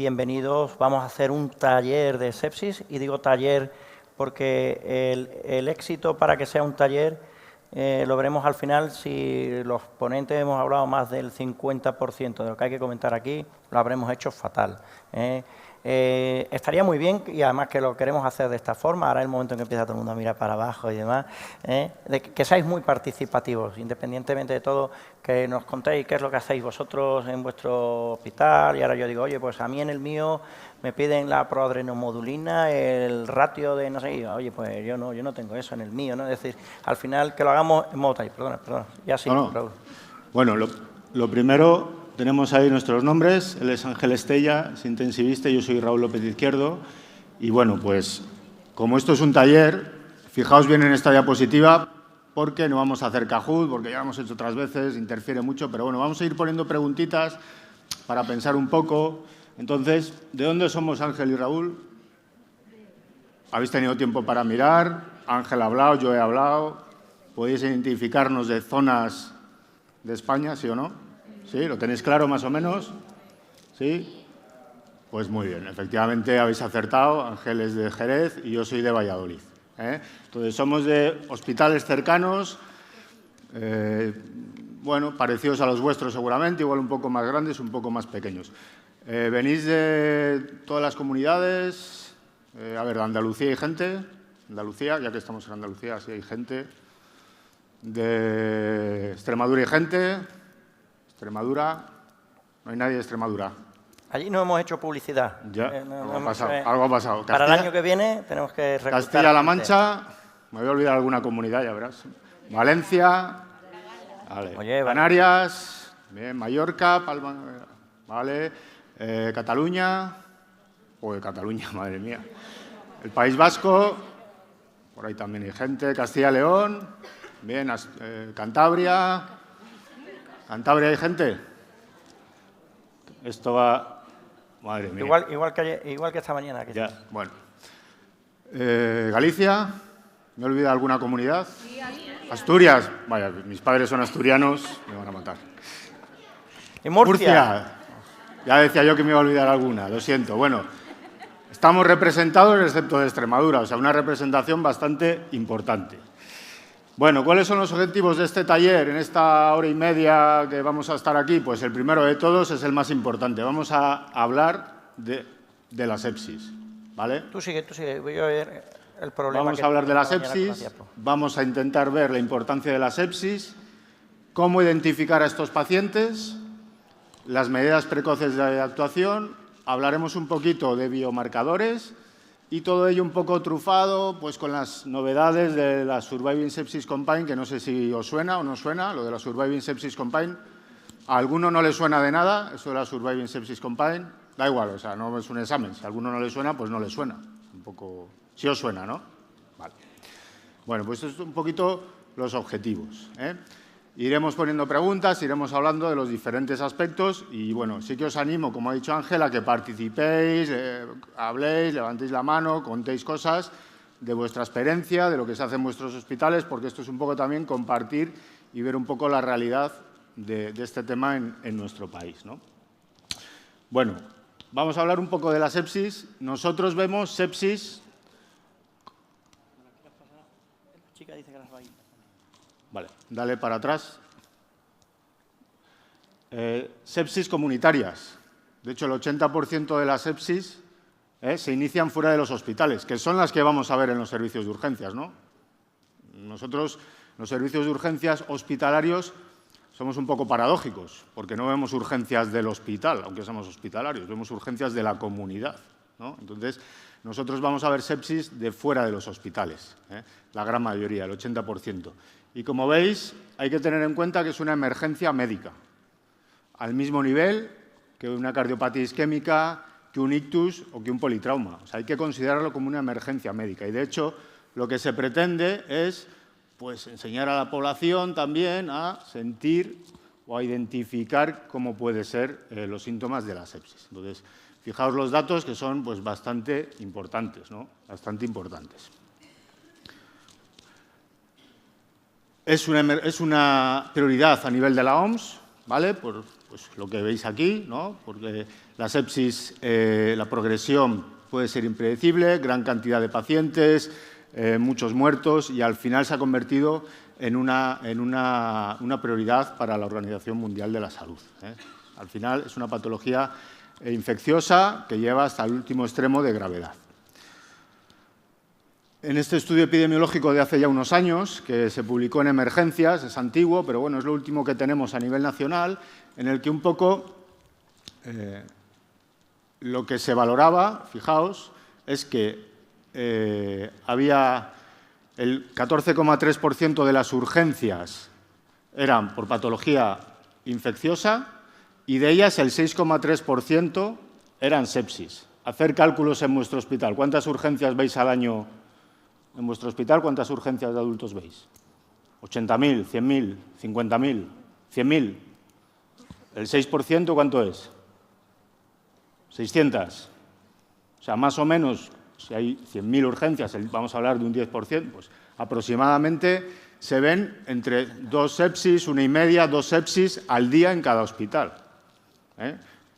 bienvenidos. Vamos a hacer un taller de sepsis, y digo taller porque el éxito para que sea un taller lo veremos al final. Si los ponentes hemos hablado más del 50% de lo que hay que comentar aquí, lo habremos hecho fatal. Estaría muy bien, y además que lo queremos hacer de esta forma, ahora es el momento en que empieza todo el mundo a mirar para abajo y demás, de que seáis muy participativos, independientemente de todo, que nos contéis qué es lo que hacéis vosotros en vuestro hospital. Y ahora yo digo, oye, pues a mí en el mío me piden la proadrenomodulina, el ratio de no sé, y, oye, pues yo no tengo eso en el mío, ¿no? Es decir, al final que lo hagamos en modo taller. Perdona, ya sí, no. Raúl. Bueno, lo primero, tenemos ahí nuestros nombres. Él es Ángel Estella, es intensivista, y yo soy Raúl López Izquierdo. Y bueno, pues como esto es un taller, fijaos bien en esta diapositiva, porque no vamos a hacer Kahoot, porque ya lo hemos hecho otras veces, interfiere mucho, pero bueno, vamos a ir poniendo preguntitas para pensar un poco. Entonces, ¿de dónde somos Ángel y Raúl? ¿Habéis tenido tiempo para mirar? Ángel ha hablado, yo he hablado. ¿Podéis identificarnos de zonas de España, sí o no? ¿Sí? ¿Lo tenéis claro más o menos? ¿Sí? Pues muy bien, efectivamente habéis acertado. Ángel es de Jerez y yo soy de Valladolid. Entonces, somos de hospitales cercanos, bueno, parecidos a los vuestros seguramente, igual un poco más grandes, un poco más pequeños. ¿Venís de todas las comunidades? A ver, ¿de Andalucía hay gente? Andalucía, ya que estamos en Andalucía, sí hay gente. ¿De Extremadura hay gente? Extremadura, no hay nadie de Extremadura. Allí no hemos hecho publicidad. Ya, algo ha pasado. Para el año que viene tenemos que reclutar. Castilla-La Mancha, me voy a olvidar alguna comunidad, ya verás. Valencia, vale. Oye, Canarias, bien, Mallorca, Palma, vale. Cataluña, Cataluña, madre mía. El País Vasco, por ahí también hay gente. Castilla-León, bien. Cantabria, ¿Cantabria hay gente? Esto va... Madre mía. Igual que esta mañana. Ya, bueno. Galicia, ¿me he olvidado alguna comunidad? Sí, Asturias, vaya, mis padres son asturianos, me van a matar. ¿Y Murcia? Ya decía yo que me iba a olvidar alguna, lo siento. Bueno, estamos representados excepto de Extremadura, o sea, una representación bastante importante. Bueno, ¿cuáles son los objetivos de este taller en esta hora y media que vamos a estar aquí? Pues el primero de todos es el más importante. Vamos a hablar de la sepsis, ¿vale? Tú sigue. Voy a ver el problema. Vamos a hablar de la sepsis, vamos a intentar ver la importancia de la sepsis, cómo identificar a estos pacientes, las medidas precoces de actuación, hablaremos un poquito de biomarcadores y todo ello un poco trufado pues con las novedades de la Surviving Sepsis Campaign, que no sé si os suena o no suena, lo de la Surviving Sepsis Campaign. A alguno no le suena de nada eso de la Surviving Sepsis Campaign. Da igual, o sea, no es un examen. Si a alguno no le suena, pues no le suena. Un poco... Sí os suena, ¿no? Vale. Bueno, pues esto es un poquito los objetivos, Iremos poniendo preguntas, iremos hablando de los diferentes aspectos y, bueno, sí que os animo, como ha dicho Ángel, a que participéis, habléis, levantéis la mano, contéis cosas de vuestra experiencia, de lo que se hace en vuestros hospitales, porque esto es un poco también compartir y ver un poco la realidad de este tema en nuestro país, ¿no? Bueno, vamos a hablar un poco de la sepsis. Nosotros vemos sepsis... La chica dice que las va a ir. Vale, dale para atrás. Sepsis comunitarias. De hecho, el 80% de las sepsis se inician fuera de los hospitales, que son las que vamos a ver en los servicios de urgencias, ¿no? Nosotros, los servicios de urgencias hospitalarios, somos un poco paradójicos, porque no vemos urgencias del hospital, aunque somos hospitalarios, vemos urgencias de la comunidad, ¿no? Entonces, nosotros vamos a ver sepsis de fuera de los hospitales, la gran mayoría, el 80%. Y como veis, hay que tener en cuenta que es una emergencia médica, al mismo nivel que una cardiopatía isquémica, que un ictus o que un politrauma. O sea, hay que considerarlo como una emergencia médica. Y, de hecho, lo que se pretende es pues, enseñar a la población también a sentir o a identificar cómo pueden ser los síntomas de la sepsis. Entonces, fijaos los datos que son pues, bastante importantes, ¿no? Bastante importantes. Es una prioridad a nivel de la OMS, ¿vale? Por pues lo que veis aquí, ¿no? Porque la sepsis, la progresión puede ser impredecible, gran cantidad de pacientes, muchos muertos, y al final se ha convertido en una prioridad para la Organización Mundial de la Salud. Al final es una patología infecciosa que lleva hasta el último extremo de gravedad. En este estudio epidemiológico de hace ya unos años, que se publicó en Emergencias, es antiguo, pero bueno, es lo último que tenemos a nivel nacional, en el que un poco lo que se valoraba, fijaos, es que había el 14,3% de las urgencias eran por patología infecciosa y de ellas el 6,3% eran sepsis. Hacer cálculos en vuestro hospital. ¿Cuántas urgencias veis al año en vuestro hospital? ¿Cuántas urgencias de adultos veis? ¿80.000, 100.000, 50.000, 100.000? ¿El 6% cuánto es? 600. O sea, más o menos, si hay 100.000 urgencias, vamos a hablar de un 10%, pues aproximadamente se ven entre 2 sepsis, 1,5, 2 sepsis al día en cada hospital,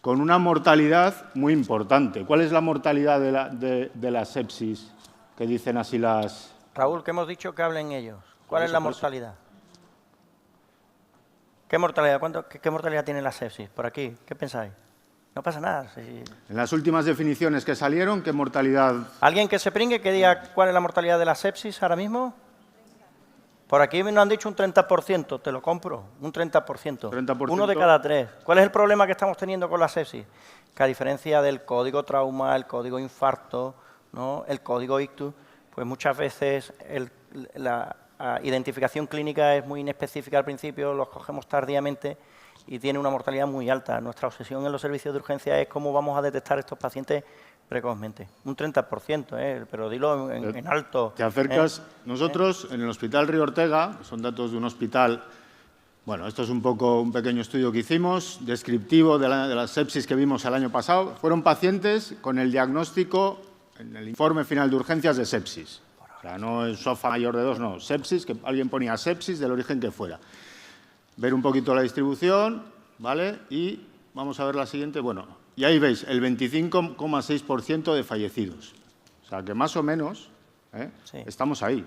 con una mortalidad muy importante. ¿Cuál es la mortalidad de la sepsis que dicen así las...? Raúl, que hemos dicho que hablen ellos. ¿Cuál es la mortalidad? ¿Qué mortalidad? ¿Qué mortalidad tiene la sepsis? Por aquí, ¿qué pensáis? No pasa nada. Sí. En las últimas definiciones que salieron, ¿qué mortalidad...? ¿Alguien que se pringue que diga cuál es la mortalidad de la sepsis ahora mismo? Por aquí nos han dicho un 30%, te lo compro, un 30%. 30%. 1 de cada 3. ¿Cuál es el problema que estamos teniendo con la sepsis? Que a diferencia del código trauma, el código infarto, ¿no?, el código ictus, pues muchas veces la identificación clínica es muy inespecífica al principio, los cogemos tardíamente y tiene una mortalidad muy alta. Nuestra obsesión en los servicios de urgencia es cómo vamos a detectar estos pacientes precozmente. Un 30%, pero dilo en alto. Te acercas. Nosotros, en el Hospital Río Ortega, son datos de un hospital, bueno, esto es un poco un pequeño estudio que hicimos, descriptivo de la sepsis que vimos el año pasado. Fueron pacientes con el diagnóstico, en el informe final de urgencias, de sepsis. O sea, no es SOFA mayor de 2, no, sepsis, que alguien ponía sepsis del origen que fuera. Ver un poquito la distribución, ¿vale? Y vamos a ver la siguiente. Bueno, y ahí veis el 25,6% de fallecidos. O sea, que más o menos sí, estamos ahí.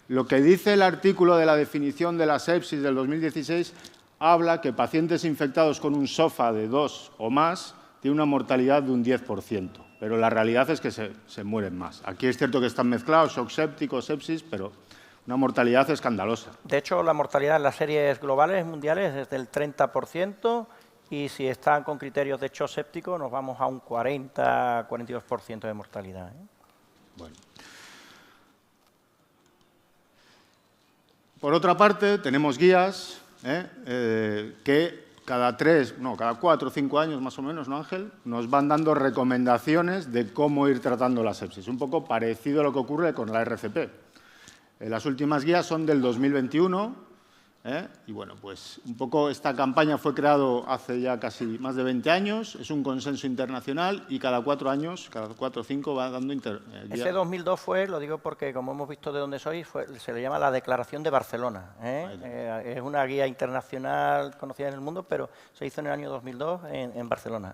Lo que dice el artículo de la definición de la sepsis del 2016 habla que pacientes infectados con un SOFA de 2 o más tienen una mortalidad de un 10%. Pero la realidad es que se mueren más. Aquí es cierto que están mezclados, shock séptico, sepsis, pero una mortalidad escandalosa. De hecho, la mortalidad en las series globales mundiales es del 30%, y si están con criterios de shock séptico nos vamos a un 40-42% de mortalidad. Bueno. Por otra parte, tenemos guías que cada 4 o 5 años más o menos, ¿no, Ángel?, nos van dando recomendaciones de cómo ir tratando la sepsis. Un poco parecido a lo que ocurre con la RCP. Las últimas guías son del 2021, y bueno, pues un poco esta campaña fue creada hace ya casi más de 20 años, es un consenso internacional y cada 4 años, cada 4 o 5 va dando guías. Ese 2002 fue, lo digo porque como hemos visto de dónde sois, se le llama la Declaración de Barcelona. Es una guía internacional conocida en el mundo, pero se hizo en el año 2002 en Barcelona.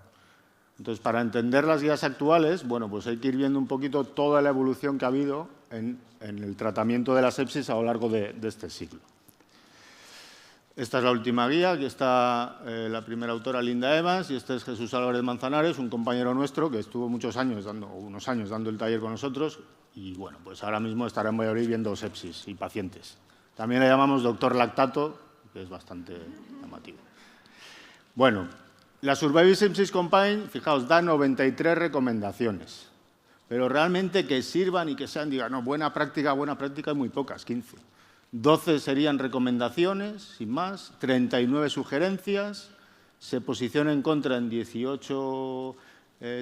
Entonces, para entender las guías actuales, bueno, pues hay que ir viendo un poquito toda la evolución que ha habido en el tratamiento de la sepsis a lo largo de este siglo. Esta es la última guía, aquí está la primera autora, Linda Evans, y este es Jesús Álvarez Manzanares, un compañero nuestro que estuvo unos años dando el taller con nosotros, y bueno, pues ahora mismo estará en Valladolid viendo sepsis y pacientes. También le llamamos doctor lactato, que es bastante llamativo. Bueno, la Surviving Sepsis Campaign, fijaos, da 93 recomendaciones, pero realmente que sirvan y que sean, digan, no, buena práctica, hay muy pocas, 15. 12 serían recomendaciones, sin más, 39 sugerencias, se posiciona en contra en 18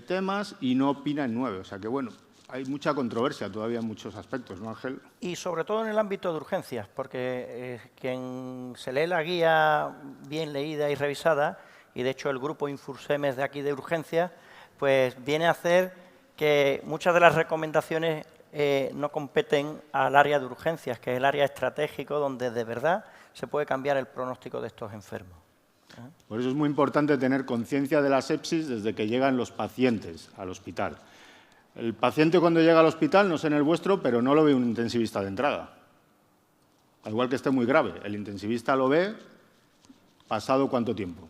temas y no opina en 9. O sea que, bueno, hay mucha controversia todavía en muchos aspectos, ¿no, Ángel? Y sobre todo en el ámbito de urgencias, porque quien se lee la guía bien leída y revisada, y de hecho el grupo Infursemes de aquí de urgencias, pues viene a hacer que muchas de las recomendaciones no competen al área de urgencias, que es el área estratégico donde de verdad se puede cambiar el pronóstico de estos enfermos. Por eso es muy importante tener conciencia de la sepsis desde que llegan los pacientes al hospital. El paciente cuando llega al hospital, no sé en el vuestro, pero no lo ve un intensivista de entrada. Al igual que esté muy grave, el intensivista lo ve pasado ¿cuánto tiempo?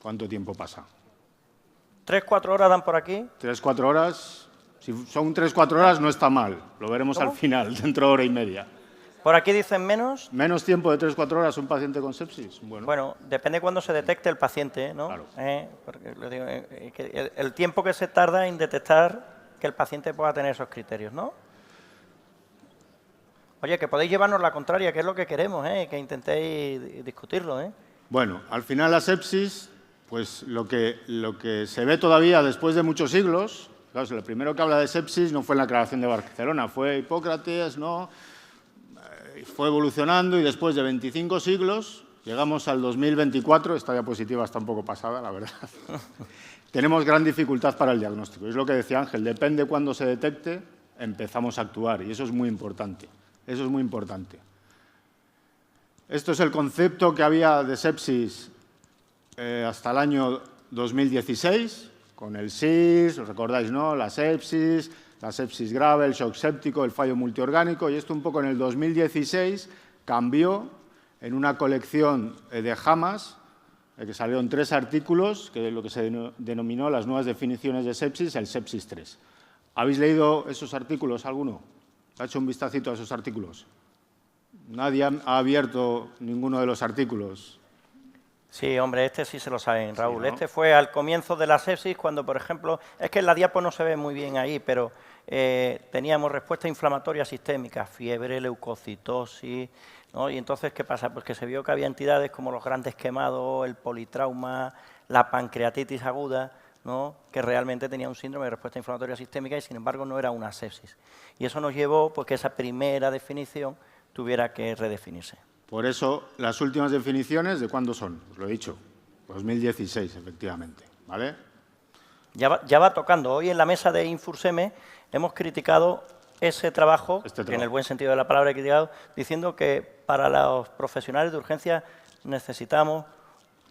¿Cuánto tiempo pasa? 3-4 horas dan por aquí. 3-4 horas. Si son 3-4 horas no está mal. Lo veremos al final, dentro de hora y media. Por aquí dicen menos. ¿Menos tiempo de 3-4 horas un paciente con sepsis? Bueno, depende cuando se detecte el paciente, ¿no? Claro. Porque el tiempo que se tarda en detectar que el paciente pueda tener esos criterios, ¿no? Oye, que podéis llevarnos la contraria, que es lo que queremos, que intentéis discutirlo, Bueno, al final la sepsis, pues lo que se ve todavía después de muchos siglos, claro, lo primero que habla de sepsis no fue en la Declaración de Barcelona, fue Hipócrates, ¿no? Fue evolucionando y después de 25 siglos, llegamos al 2024, esta diapositiva está un poco pasada, la verdad. Tenemos gran dificultad para el diagnóstico. Es lo que decía Ángel, depende cuándo se detecte, empezamos a actuar y eso es muy importante. Eso es muy importante. Esto es el concepto que había de sepsis hasta el año 2016, con el SIS, os recordáis, ¿no? La sepsis grave, el shock séptico, el fallo multiorgánico, y esto un poco en el 2016 cambió en una colección de JAMAS, que salieron 3 artículos, que es lo que se denominó las nuevas definiciones de sepsis, el sepsis 3. ¿Habéis leído esos artículos alguno? ¿Ha hecho un vistacito a esos artículos? Nadie ha abierto ninguno de los artículos. Sí, hombre, este sí se lo saben, Raúl. Sí, ¿no? Este fue al comienzo de la sepsis, cuando, por ejemplo, es que en la diapo no se ve muy bien ahí, pero teníamos respuesta inflamatoria sistémica, fiebre, leucocitosis, ¿no? Y entonces, ¿qué pasa? Pues que se vio que había entidades como los grandes quemados, el politrauma, la pancreatitis aguda, ¿no? Que realmente tenía un síndrome de respuesta inflamatoria sistémica y, sin embargo, no era una sepsis. Y eso nos llevó pues, que esa primera definición tuviera que redefinirse. Por eso, las últimas definiciones, ¿de cuándo son? Os lo he dicho, 2016, efectivamente, ¿vale? Ya va tocando. Hoy en la mesa de Infurseme hemos criticado ese trabajo, que en el buen sentido de la palabra he criticado, diciendo que para los profesionales de urgencia necesitamos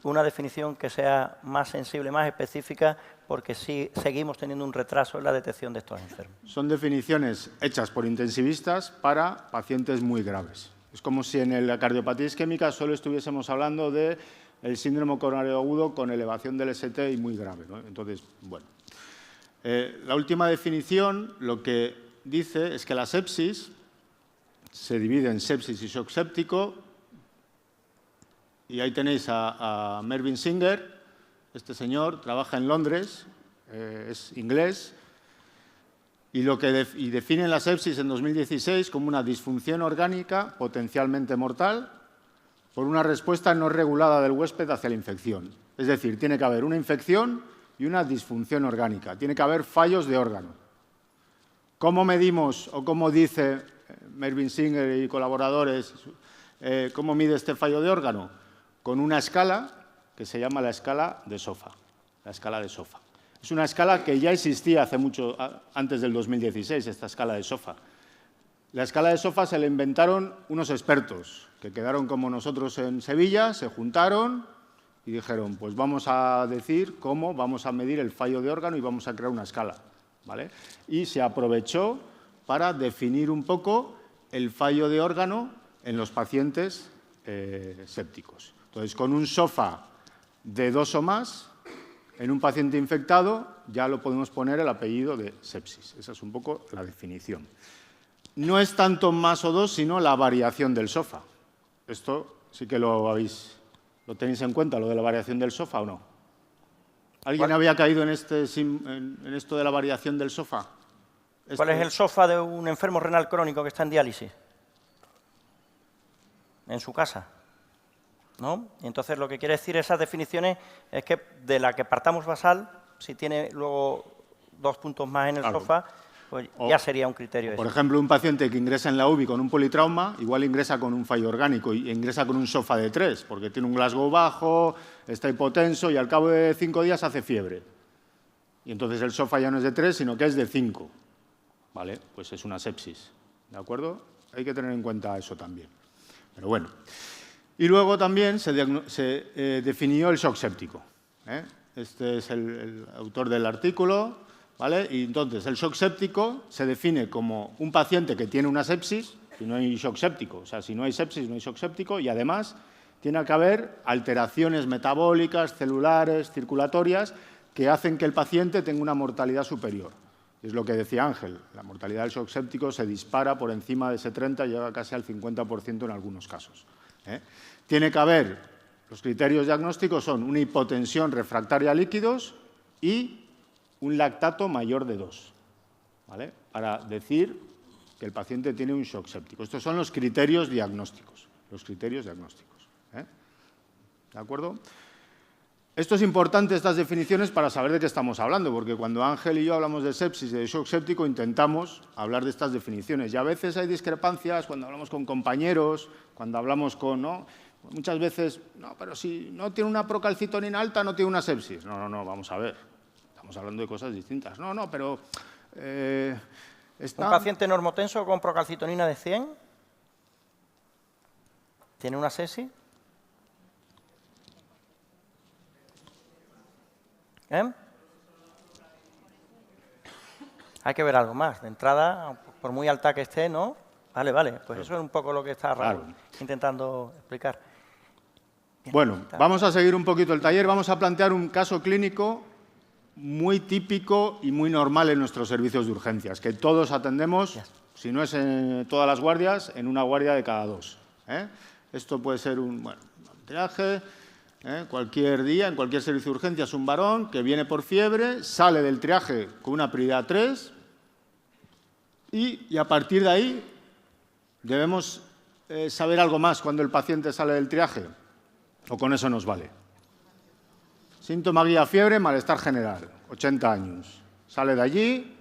una definición que sea más sensible, más específica, porque sí seguimos teniendo un retraso en la detección de estos enfermos. Son definiciones hechas por intensivistas para pacientes muy graves. Es como si en la cardiopatía isquémica solo estuviésemos hablando del síndrome coronario agudo con elevación del ST y muy grave, ¿no? Entonces, bueno. La última definición lo que dice es que la sepsis se divide en sepsis y shock séptico. Y ahí tenéis a Mervyn Singer. Este señor trabaja en Londres, es inglés. Y define la sepsis en 2016 como una disfunción orgánica potencialmente mortal por una respuesta no regulada del huésped hacia la infección. Es decir, tiene que haber una infección y una disfunción orgánica. Tiene que haber fallos de órgano. ¿Cómo medimos o cómo dice Mervyn Singer y colaboradores, cómo mide este fallo de órgano? Con una escala que se llama la escala de SOFA. La escala de SOFA. Es una escala que ya existía hace mucho, antes del 2016, esta escala de SOFA. La escala de SOFA se la inventaron unos expertos que quedaron como nosotros en Sevilla, se juntaron y dijeron, pues vamos a decir cómo vamos a medir el fallo de órgano y vamos a crear una escala, ¿vale? Y se aprovechó para definir un poco el fallo de órgano en los pacientes sépticos. Entonces, con un SOFA de 2 o más, en un paciente infectado ya lo podemos poner el apellido de sepsis. Esa es un poco la definición. No es tanto más o 2, sino la variación del SOFA. Esto sí que lo tenéis en cuenta, lo de la variación del SOFA, ¿o no? ¿Alguien había caído en esto de la variación del SOFA? ¿Cuál es el SOFA de un enfermo renal crónico que está en diálisis? En su casa, ¿no? Entonces, lo que quiere decir esas definiciones es que de la que partamos basal, si tiene luego 2 puntos más en el SOFA, pues ya sería un criterio. Por ejemplo, un paciente que ingresa en la UBI con un politrauma, igual ingresa con un fallo orgánico y ingresa con un SOFA de 3, porque tiene un Glasgow bajo, está hipotenso y al cabo de 5 días hace fiebre. Y entonces el SOFA ya no es de 3, sino que es de 5. ¿Vale? Pues es una sepsis. ¿De acuerdo? Hay que tener en cuenta eso también. Pero bueno. Y luego también se definió el shock séptico. Este es el autor del artículo, ¿vale? Y entonces el shock séptico se define como un paciente que tiene una sepsis, si no hay shock séptico, o sea, si no hay sepsis no hay shock séptico, y además tiene que haber alteraciones metabólicas, celulares, circulatorias, que hacen que el paciente tenga una mortalidad superior. Es lo que decía Ángel, la mortalidad del shock séptico se dispara por encima de ese 30, llega casi al 50% en algunos casos. Tiene que haber, los criterios diagnósticos son una hipotensión refractaria a líquidos y un lactato mayor de 2, ¿vale? Para decir que el paciente tiene un shock séptico. Estos son los criterios diagnósticos. ¿De acuerdo? Esto es importante, estas definiciones, para saber de qué estamos hablando, porque cuando Ángel y yo hablamos de sepsis y de shock séptico, intentamos hablar de estas definiciones. Y a veces hay discrepancias cuando hablamos con compañeros, cuando hablamos con... ¿no? Muchas veces, no, pero si no tiene una procalcitonina alta, no tiene una sepsis. No, vamos a ver. Estamos hablando de cosas distintas. No, pero... ¿Un paciente normotenso con procalcitonina de 100 tiene una sepsis? Hay que ver algo más. De entrada, por muy alta que esté, ¿no? Vale. Pues eso es un poco lo que está intentando explicar. Bien, bueno, vamos a seguir un poquito el taller. Vamos a plantear un caso clínico muy típico y muy normal en nuestros servicios de urgencias, que todos atendemos, si no es en todas las guardias, en una guardia de cada 2. Esto puede ser un triaje... cualquier día, en cualquier servicio de urgencias, un varón que viene por fiebre, sale del triaje con una prioridad 3 y a partir de ahí debemos saber algo más cuando el paciente sale del triaje, o con eso nos vale. Síntoma guía fiebre, malestar general, 80 años. Sale de allí.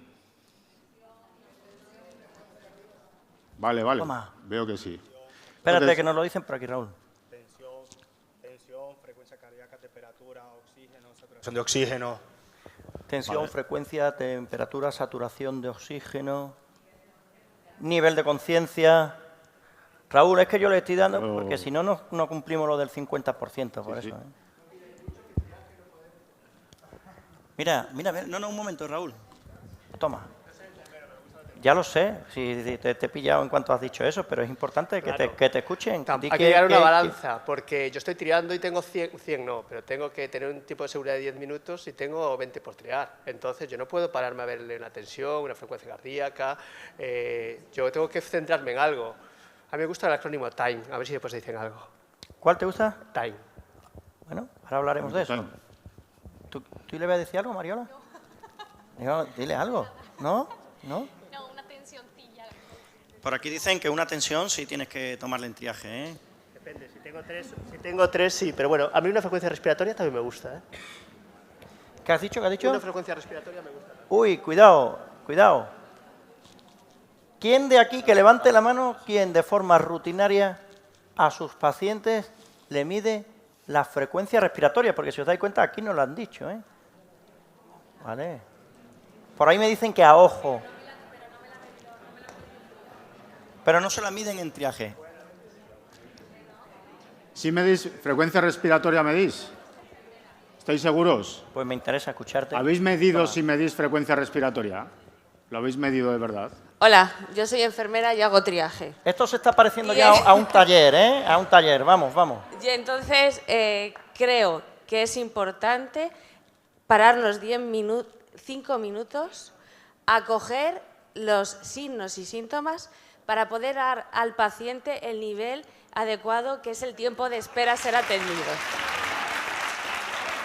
Vale. Toma. Veo que sí. Espérate, entonces, que nos lo dicen por aquí, Raúl. Frecuencia cardíaca, temperatura, oxígeno, saturación de oxígeno. Tensión, frecuencia, temperatura, saturación de oxígeno, nivel de conciencia. Raúl, es que yo le estoy dando, porque si no, no cumplimos lo del 50%, por eso. Mira, no, un momento, Raúl. Toma. Ya lo sé, si te he pillado en cuanto has dicho eso, pero es importante que, claro, que te escuchen. Hay que llegar a una balanza, porque yo estoy triando y tengo 100 no, pero tengo que tener un tiempo de seguridad de 10 minutos y tengo 20 por triar. Entonces yo no puedo pararme a verle una tensión, una frecuencia cardíaca, yo tengo que centrarme en algo. A mí me gusta el acrónimo TIME, a ver si después dicen algo. ¿Cuál te gusta? TIME. Bueno, ahora hablaremos de eso. ¿Tú le vas a decir algo, Mariola? No, dile algo. ¿No? Por aquí dicen que una tensión sí tienes que tomarle en triaje, ¿eh? Depende, si tengo tres sí, pero bueno, a mí una frecuencia respiratoria también me gusta, ¿eh? ¿Qué has dicho? Una frecuencia respiratoria me gusta. Uy, cuidado. ¿Quién de aquí, que levante la mano, quien de forma rutinaria a sus pacientes le mide la frecuencia respiratoria? Porque si os dais cuenta, aquí no lo han dicho, ¿eh? Vale. Por ahí me dicen que a ojo. Pero no se la miden en triaje. ¿Sí medís frecuencia respiratoria medís? ¿Estáis seguros? Pues me interesa escucharte. ¿Habéis medido si medís frecuencia respiratoria? ¿Lo habéis medido de verdad? Hola, yo soy enfermera y hago triaje. Esto se está pareciendo ya a un taller, ¿eh? A un taller, vamos. Y entonces creo que es importante pararnos 5 minutos a coger los signos y síntomas para poder dar al paciente el nivel adecuado, que es el tiempo de espera a ser atendido.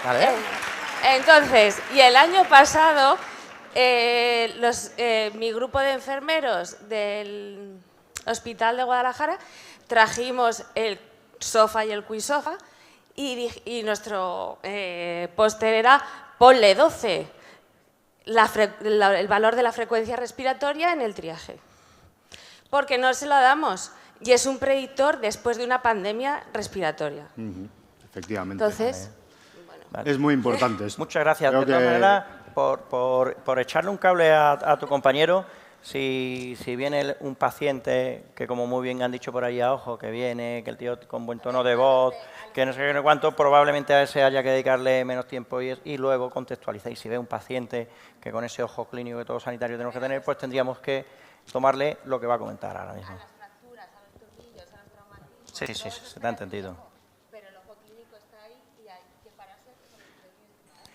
Vale. Entonces, y el año pasado, mi grupo de enfermeros del Hospital de Guadalajara trajimos el SOFA y el QuiSOFA y nuestro póster era ponle 12, el valor de la frecuencia respiratoria en el triaje. Porque no se lo damos y es un predictor después de una pandemia respiratoria. Efectivamente. Entonces, vale. Es muy importante esto. Muchas gracias. De todas maneras, por echarle un cable a tu compañero, Si viene un paciente que, como muy bien han dicho por ahí a ojo, que viene, que el tío con buen tono de voz, que no sé qué, no sé cuánto, probablemente a ese haya que dedicarle menos tiempo y luego contextualizáis. Si ve un paciente que con ese ojo clínico que todo sanitario tenemos que tener, pues tendríamos que tomarle lo que va a comentar ahora mismo. A las fracturas, a los tornillos, a los traumatismos. Sí, se te ha entendido. Pero el ojo clínico está ahí y hay que pararse.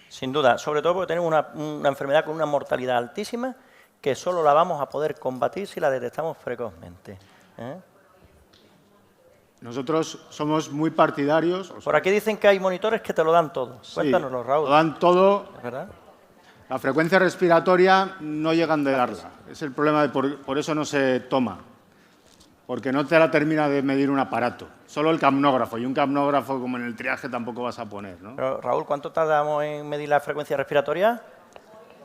Sin duda, sobre todo porque tenemos una enfermedad con una mortalidad altísima que solo la vamos a poder combatir si la detectamos precozmente. Nosotros somos muy partidarios. Por aquí dicen que hay monitores que te lo dan todo. Sí, Cuéntanoslo, Raúl. lo dan todo. ¿Es verdad? La frecuencia respiratoria no llegan de darla. Es el problema, por eso no se toma. Porque no te la termina de medir un aparato. Solo el capnógrafo. Y un capnógrafo, como en el triaje, tampoco vas a poner, ¿no? Pero, Raúl, ¿cuánto tardamos en medir la frecuencia respiratoria?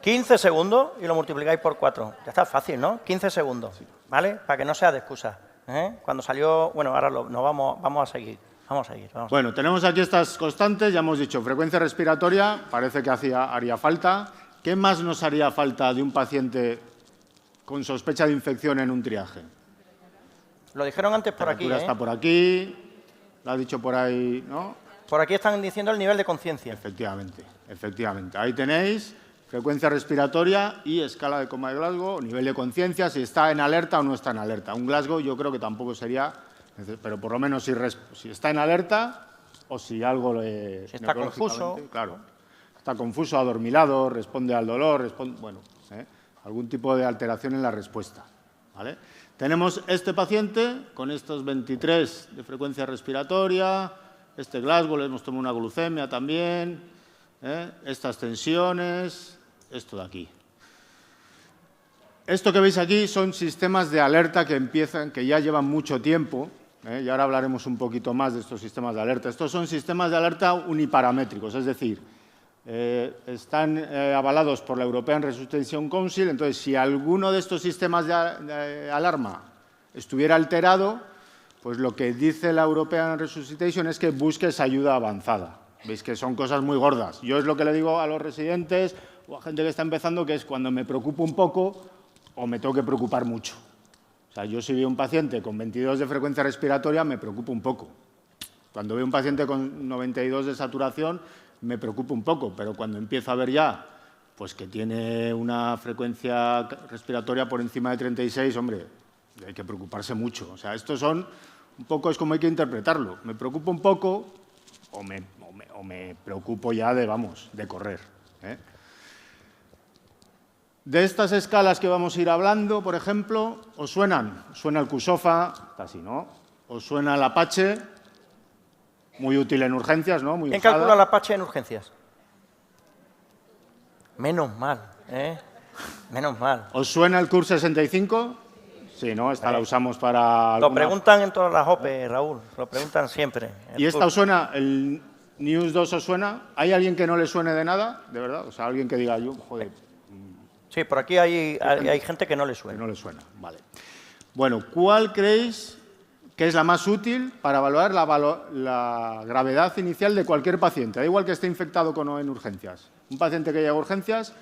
15 segundos y lo multiplicáis por 4. Ya está fácil, ¿no? 15 segundos, ¿vale? Para que no sea de excusa. Cuando salió... Bueno, ahora vamos a seguir. Bueno, tenemos aquí estas constantes. Ya hemos dicho, frecuencia respiratoria, parece que haría falta. ¿Qué más nos haría falta de un paciente con sospecha de infección en un triaje? Lo dijeron antes por aquí, Está por aquí, lo ha dicho por ahí, ¿no? Por aquí están diciendo el nivel de conciencia. Efectivamente. Ahí tenéis frecuencia respiratoria y escala de coma de Glasgow, nivel de conciencia, si está en alerta o no está en alerta. Un Glasgow yo creo que tampoco sería, pero por lo menos si está en alerta o si algo le... Si está confuso. Claro, está confuso, adormilado, responde al dolor, algún tipo de alteración en la respuesta, ¿vale? Tenemos este paciente con estos 23 de frecuencia respiratoria, este Glasgow, le hemos tomado una glucemia también, estas tensiones, esto de aquí. Esto que veis aquí son sistemas de alerta que ya llevan mucho tiempo, y ahora hablaremos un poquito más de estos sistemas de alerta. Estos son sistemas de alerta uniparamétricos, es decir, están avalados por la European Resuscitation Council. Entonces, si alguno de estos sistemas de alarma estuviera alterado, pues lo que dice la European Resuscitation es que busques ayuda avanzada. Veis que son cosas muy gordas. Yo es lo que le digo a los residentes o a gente que está empezando, que es cuando me preocupo un poco o me tengo que preocupar mucho. O sea, yo si veo un paciente con 22 de frecuencia respiratoria, me preocupo un poco. Cuando veo un paciente con 92 de saturación, me preocupa un poco, pero cuando empiezo a ver ya pues que tiene una frecuencia respiratoria por encima de 36, hombre, hay que preocuparse mucho. O sea, estos son un poco, es como hay que interpretarlo. Me preocupo un poco o me preocupo ya de correr. De estas escalas que vamos a ir hablando, por ejemplo, ¿os suenan? ¿Os suena el QSOFA? Casi, ¿no? ¿Os suena el Apache? Muy útil en urgencias, ¿no? ¿Quién calcula el Apache en urgencias? Menos mal, Menos mal. ¿Os suena el CUR 65? Sí, ¿no? Esta la usamos para... Lo preguntan en todas las OPE, Raúl. Lo preguntan siempre. ¿Y esta os suena? ¿El News 2 os suena? ¿Hay alguien que no le suene de nada? ¿De verdad? O sea, alguien que diga, yo, joder... Sí, por aquí hay gente que no le suena. Que no le suena, vale. Bueno, ¿cuál creéis que es la más útil para evaluar la gravedad inicial de cualquier paciente? Da igual que esté infectado o no en urgencias. Un paciente que llega a urgencias,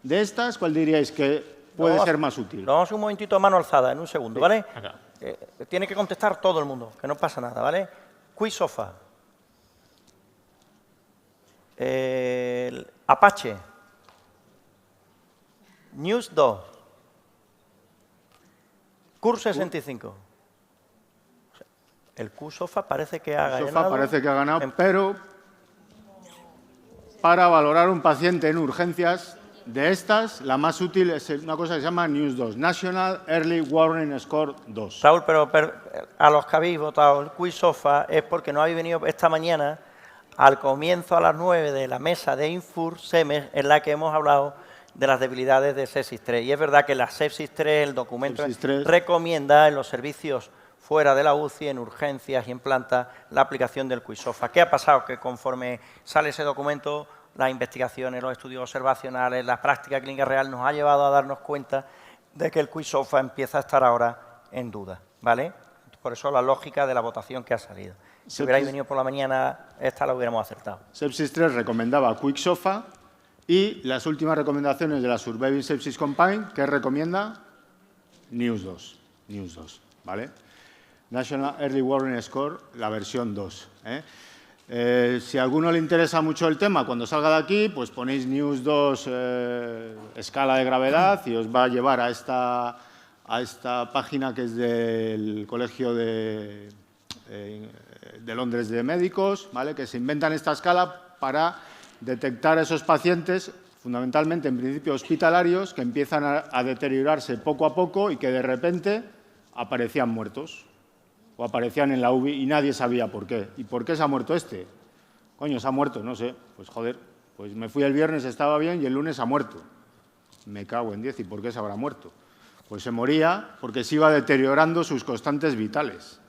de estas, ¿cuál diríais que puede ser más útil? Lo vamos un momentito a mano alzada, en un segundo, ¿vale? Tiene que contestar todo el mundo, que no pasa nada, ¿vale? QSOFA. Apache. News 2. CUR 65. El QSOFA parece que ha ganado, pero para valorar un paciente en urgencias, de estas, la más útil es una cosa que se llama News 2, National Early Warning Score 2. Raúl, pero a los que habéis votado el QSOFA es porque no habéis venido esta mañana al comienzo a las 9 de la mesa de Infur-SEMES, en la que hemos hablado de las debilidades de sepsis 3. Y es verdad que la sepsis 3, el documento recomienda en los servicios fuera de la UCI, en urgencias y en planta, la aplicación del QSOFA. ¿Qué ha pasado? Que conforme sale ese documento, las investigaciones, los estudios observacionales, la práctica clínica real nos ha llevado a darnos cuenta de que el QSOFA empieza a estar ahora en duda, ¿vale? Por eso la lógica de la votación que ha salido. Si hubierais venido por la mañana, esta la hubiéramos acertado. Sepsis 3 recomendaba QSOFA y las últimas recomendaciones de la Surviving Sepsis Campaign, ¿qué recomienda? News 2, ¿vale? National Early Warning Score, la versión 2. Si a alguno le interesa mucho el tema, cuando salga de aquí, pues ponéis News 2 escala de gravedad y os va a llevar a esta página que es del Colegio de Londres de Médicos, ¿vale? Que se inventan esta escala para detectar a esos pacientes, fundamentalmente en principio hospitalarios, que empiezan a deteriorarse poco a poco y que de repente aparecían muertos o aparecían en la UBI y nadie sabía por qué. ¿Y por qué se ha muerto este? Coño, se ha muerto, no sé. Pues joder, pues me fui el viernes, estaba bien, y el lunes ha muerto. Me cago en 10, ¿y por qué se habrá muerto? Pues se moría porque se iba deteriorando sus constantes vitales.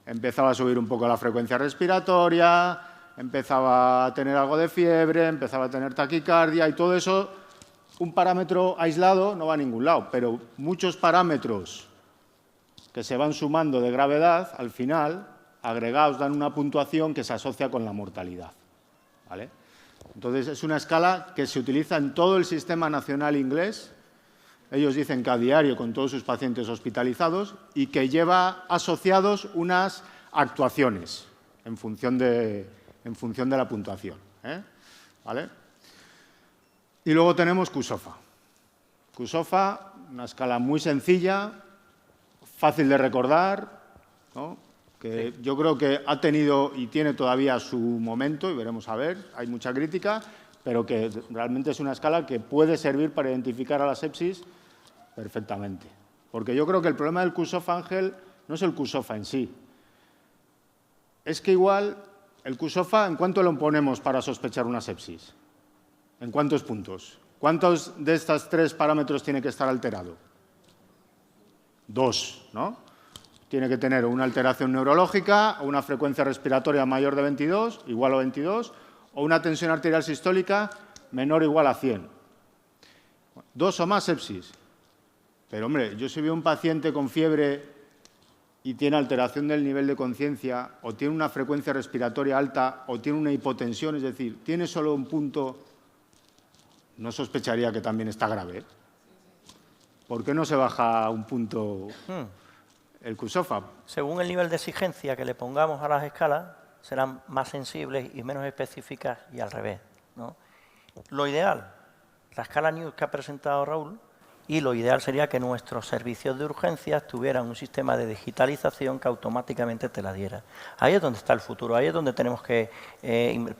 Empezaba a subir un poco la frecuencia respiratoria, empezaba a tener algo de fiebre, empezaba a tener taquicardia y todo eso, un parámetro aislado no va a ningún lado, pero muchos parámetros que se van sumando de gravedad, al final, agregados, dan una puntuación que se asocia con la mortalidad, ¿vale? Entonces, es una escala que se utiliza en todo el sistema nacional inglés. Ellos dicen que a diario con todos sus pacientes hospitalizados y que lleva asociados unas actuaciones en función de la puntuación, ¿vale? Y luego tenemos QSOFA. QSOFA, una escala muy sencilla, fácil de recordar, ¿no? Que yo creo que ha tenido y tiene todavía su momento, y veremos a ver, hay mucha crítica, pero que realmente es una escala que puede servir para identificar a la sepsis perfectamente. Porque yo creo que el problema del QSOFA, Ángel, no es el QSOFA en sí. Es que igual el QSOFA, ¿en cuánto lo ponemos para sospechar una sepsis? ¿En cuántos puntos? ¿Cuántos de estos 3 parámetros tiene que estar alterado? 2, ¿no? Tiene que tener una alteración neurológica, o una frecuencia respiratoria mayor de 22, igual a 22, o una tensión arterial sistólica menor o igual a 100. 2 o más sepsis. Pero, hombre, yo si veo un paciente con fiebre y tiene alteración del nivel de conciencia, o tiene una frecuencia respiratoria alta, o tiene una hipotensión, es decir, tiene solo un punto, no sospecharía que también está grave. ¿Por qué no se baja un punto el QSOFA? Según el nivel de exigencia que le pongamos a las escalas, serán más sensibles y menos específicas y al revés, ¿no? Lo ideal, la escala News que ha presentado Raúl, y lo ideal sería que nuestros servicios de urgencias tuvieran un sistema de digitalización que automáticamente te la diera. Ahí es donde está el futuro, ahí es donde tenemos que...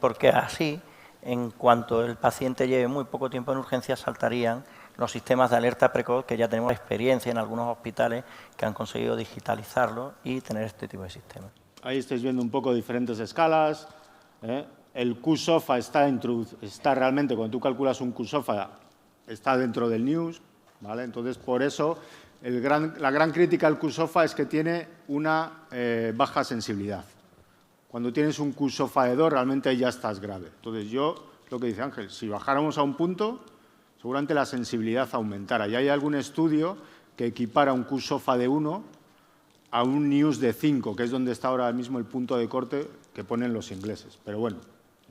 porque así, en cuanto el paciente lleve muy poco tiempo en urgencias, saltarían los sistemas de alerta precoz, que ya tenemos experiencia en algunos hospitales que han conseguido digitalizarlo y tener este tipo de sistemas. Ahí estáis viendo un poco diferentes escalas. El QSOFA está realmente, cuando tú calculas un QSOFA, está dentro del News, ¿vale? Entonces, por eso, la gran crítica al QSOFA es que tiene una baja sensibilidad. Cuando tienes un QSOFA de 2, realmente ya estás grave. Entonces, lo que dice Ángel, si bajáramos a un punto, seguramente la sensibilidad aumentara. Y hay algún estudio que equipara un QSOFA de 1 a un News de 5, que es donde está ahora mismo el punto de corte que ponen los ingleses. Pero bueno,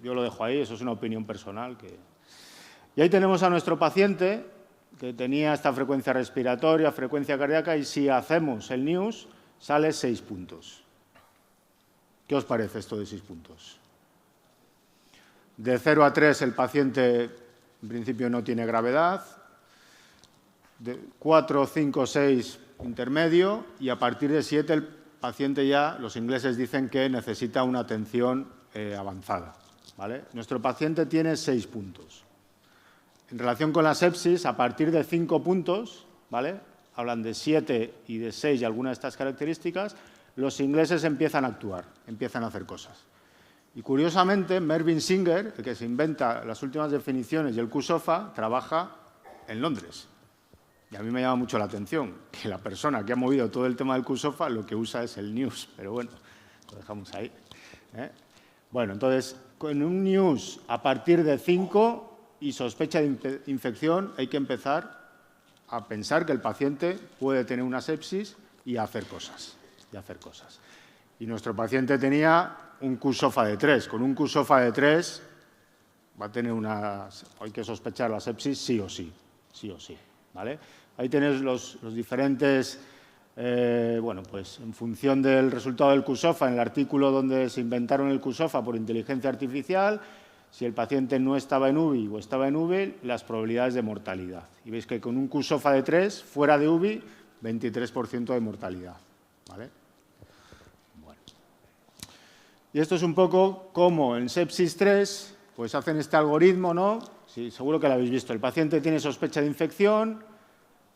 yo lo dejo ahí, eso es una opinión personal. Y ahí tenemos a nuestro paciente que tenía esta frecuencia respiratoria, frecuencia cardíaca, y si hacemos el News, sale 6 puntos. ¿Qué os parece esto de 6 puntos? De 0 a 3 el paciente en principio no tiene gravedad, de 4, 5, 6 intermedio, y a partir de 7 el paciente ya, los ingleses dicen que necesita una atención avanzada, ¿vale? Nuestro paciente tiene 6 puntos. En relación con la sepsis, a partir de 5 puntos, ¿vale? Hablan de 7 y de 6 y algunas de estas características, los ingleses empiezan a actuar, empiezan a hacer cosas. Y curiosamente, Mervyn Singer, el que se inventa las últimas definiciones y el QSOFA, trabaja en Londres. Y a mí me llama mucho la atención que la persona que ha movido todo el tema del QSOFA lo que usa es el News, pero bueno, lo dejamos ahí. Bueno, entonces, con un News a partir de 5 y sospecha de infección, hay que empezar a pensar que el paciente puede tener una sepsis y hacer cosas. Y nuestro paciente tenía un QSOFA de 3. Con un QSOFA de 3 hay que sospechar la sepsis sí o sí, ¿vale? Ahí tenéis los diferentes, bueno, pues en función del resultado del QSOFA, en el artículo donde se inventaron el QSOFA por inteligencia artificial, si el paciente no estaba en UBI o estaba en UBI, las probabilidades de mortalidad. Y veis que con un QSOFA de 3, fuera de UBI, 23% de mortalidad. ¿Vale? Bueno. Y esto es un poco como en sepsis 3, pues hacen este algoritmo, ¿no? Sí, seguro que lo habéis visto. El paciente tiene sospecha de infección,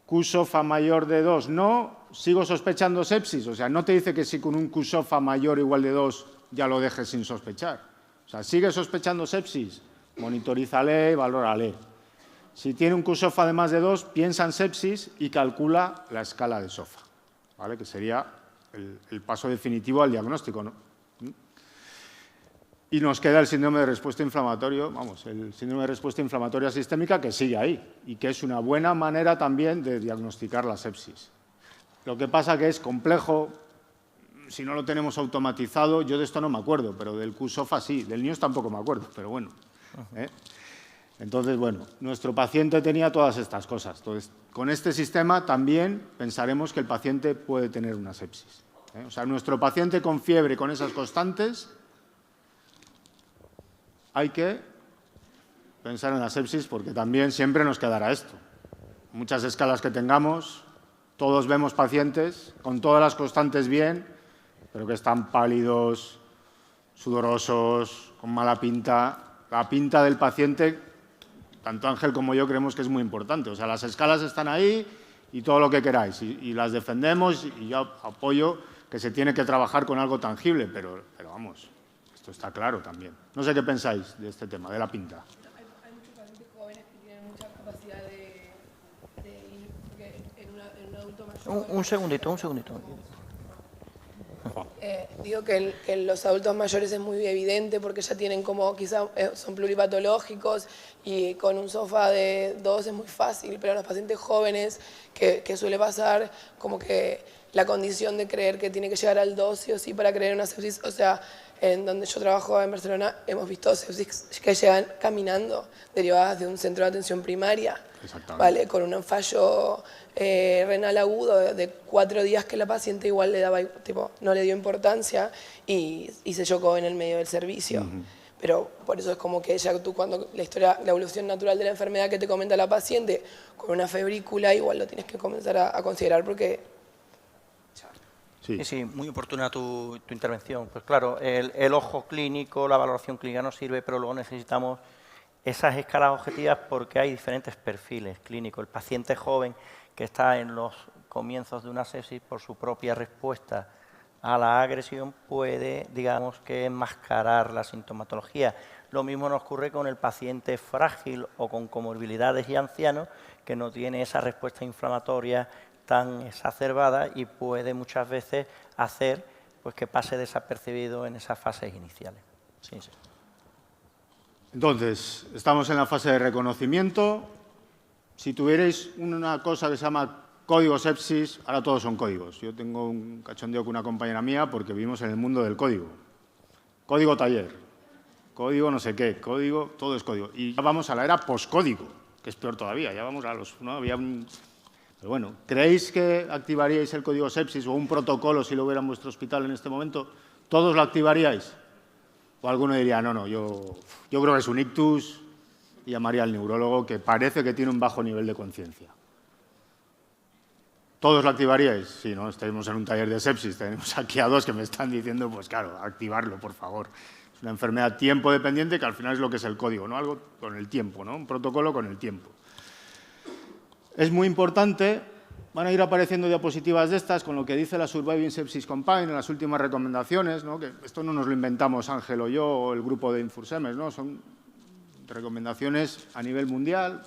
QSOFA mayor de 2, no, sigo sospechando sepsis. O sea, no te dice que si con un QSOFA mayor o igual de 2 ya lo dejes sin sospechar. O sea, sigue sospechando sepsis, monitorízale y valórale. Si tiene un QSOFA de más de 2, piensa en sepsis y calcula la escala de SOFA, ¿vale? Que sería el paso definitivo al diagnóstico, ¿no? Y nos queda el síndrome de respuesta inflamatorio, vamos, el síndrome de respuesta inflamatoria sistémica que sigue ahí y que es una buena manera también de diagnosticar la sepsis. Lo que pasa que es complejo. Si no lo tenemos automatizado, yo de esto no me acuerdo, pero del QSOFA sí, del NIOS tampoco me acuerdo, pero bueno. Entonces, bueno, nuestro paciente tenía todas estas cosas. Entonces, con este sistema también pensaremos que el paciente puede tener una sepsis. O sea, nuestro paciente con fiebre, con esas constantes, hay que pensar en la sepsis porque también siempre nos quedará esto. Muchas escalas que tengamos, todos vemos pacientes con todas las constantes bien, pero que están pálidos, sudorosos, con mala pinta. La pinta del paciente, tanto Ángel como yo creemos que es muy importante. O sea, las escalas están ahí y todo lo que queráis. Y las defendemos y yo apoyo que se tiene que trabajar con algo tangible, pero vamos, esto está claro también. No sé qué pensáis de este tema, de la pinta. Hay muchos pacientes jóvenes que tienen mucha capacidad de ir, porque en un adulto mayor... Un segundito. Digo que en los adultos mayores es muy evidente porque ya tienen como, quizás son pluripatológicos y con un SOFA de 2 es muy fácil, pero a los pacientes jóvenes que suele pasar como que la condición de creer que tiene que llegar al 2 sí o sí para creer en una sepsis, o sea, en donde yo trabajo en Barcelona hemos visto sepsis que llegan caminando derivadas de un centro de atención primaria, ¿vale? Con un fallo renal agudo de 4 días que la paciente igual le daba, tipo, no le dio importancia y se chocó en el medio del servicio. Pero por eso es como que ya tú cuando la evolución natural de la enfermedad que te comenta la paciente con una febrícula igual lo tienes que comenzar a considerar porque... Sí, muy oportuna tu intervención. Pues claro, el ojo clínico, la valoración clínica nos sirve, pero luego necesitamos esas escalas objetivas porque hay diferentes perfiles clínicos. El paciente joven que está en los comienzos de una sepsis por su propia respuesta a la agresión puede, digamos, que enmascarar la sintomatología. Lo mismo nos ocurre con el paciente frágil o con comorbilidades y ancianos que no tiene esa respuesta inflamatoria tan exacerbada y puede muchas veces hacer pues, que pase desapercibido en esas fases iniciales. Sí. Entonces, estamos en la fase de reconocimiento. Si tuvierais una cosa que se llama código sepsis, ahora todos son códigos. Yo tengo un cachondeo con una compañera mía porque vivimos en el mundo del código. Código taller, código no sé qué, código, todo es código. Y ya vamos a la era poscódigo, que es peor todavía. Ya vamos a los... ¿no? Había un... Pero bueno, ¿creéis que activaríais el código sepsis o un protocolo si lo hubiera en vuestro hospital en este momento? ¿Todos lo activaríais? O alguno diría, no, yo creo que es un ictus y llamaría al neurólogo que parece que tiene un bajo nivel de conciencia. ¿Todos lo activaríais? Sí, ¿no? Estamos en un taller de sepsis, tenemos aquí a 2 que me están diciendo, pues claro, activarlo, por favor. Es una enfermedad tiempo dependiente que al final es lo que es el código, ¿no? Algo con el tiempo, ¿no? Un protocolo con el tiempo. Es muy importante, van a ir apareciendo diapositivas de estas con lo que dice la Surviving Sepsis Campaign en las últimas recomendaciones, ¿no? Que esto no nos lo inventamos Ángel o yo o el grupo de Infursemes, ¿no? Son recomendaciones a nivel mundial,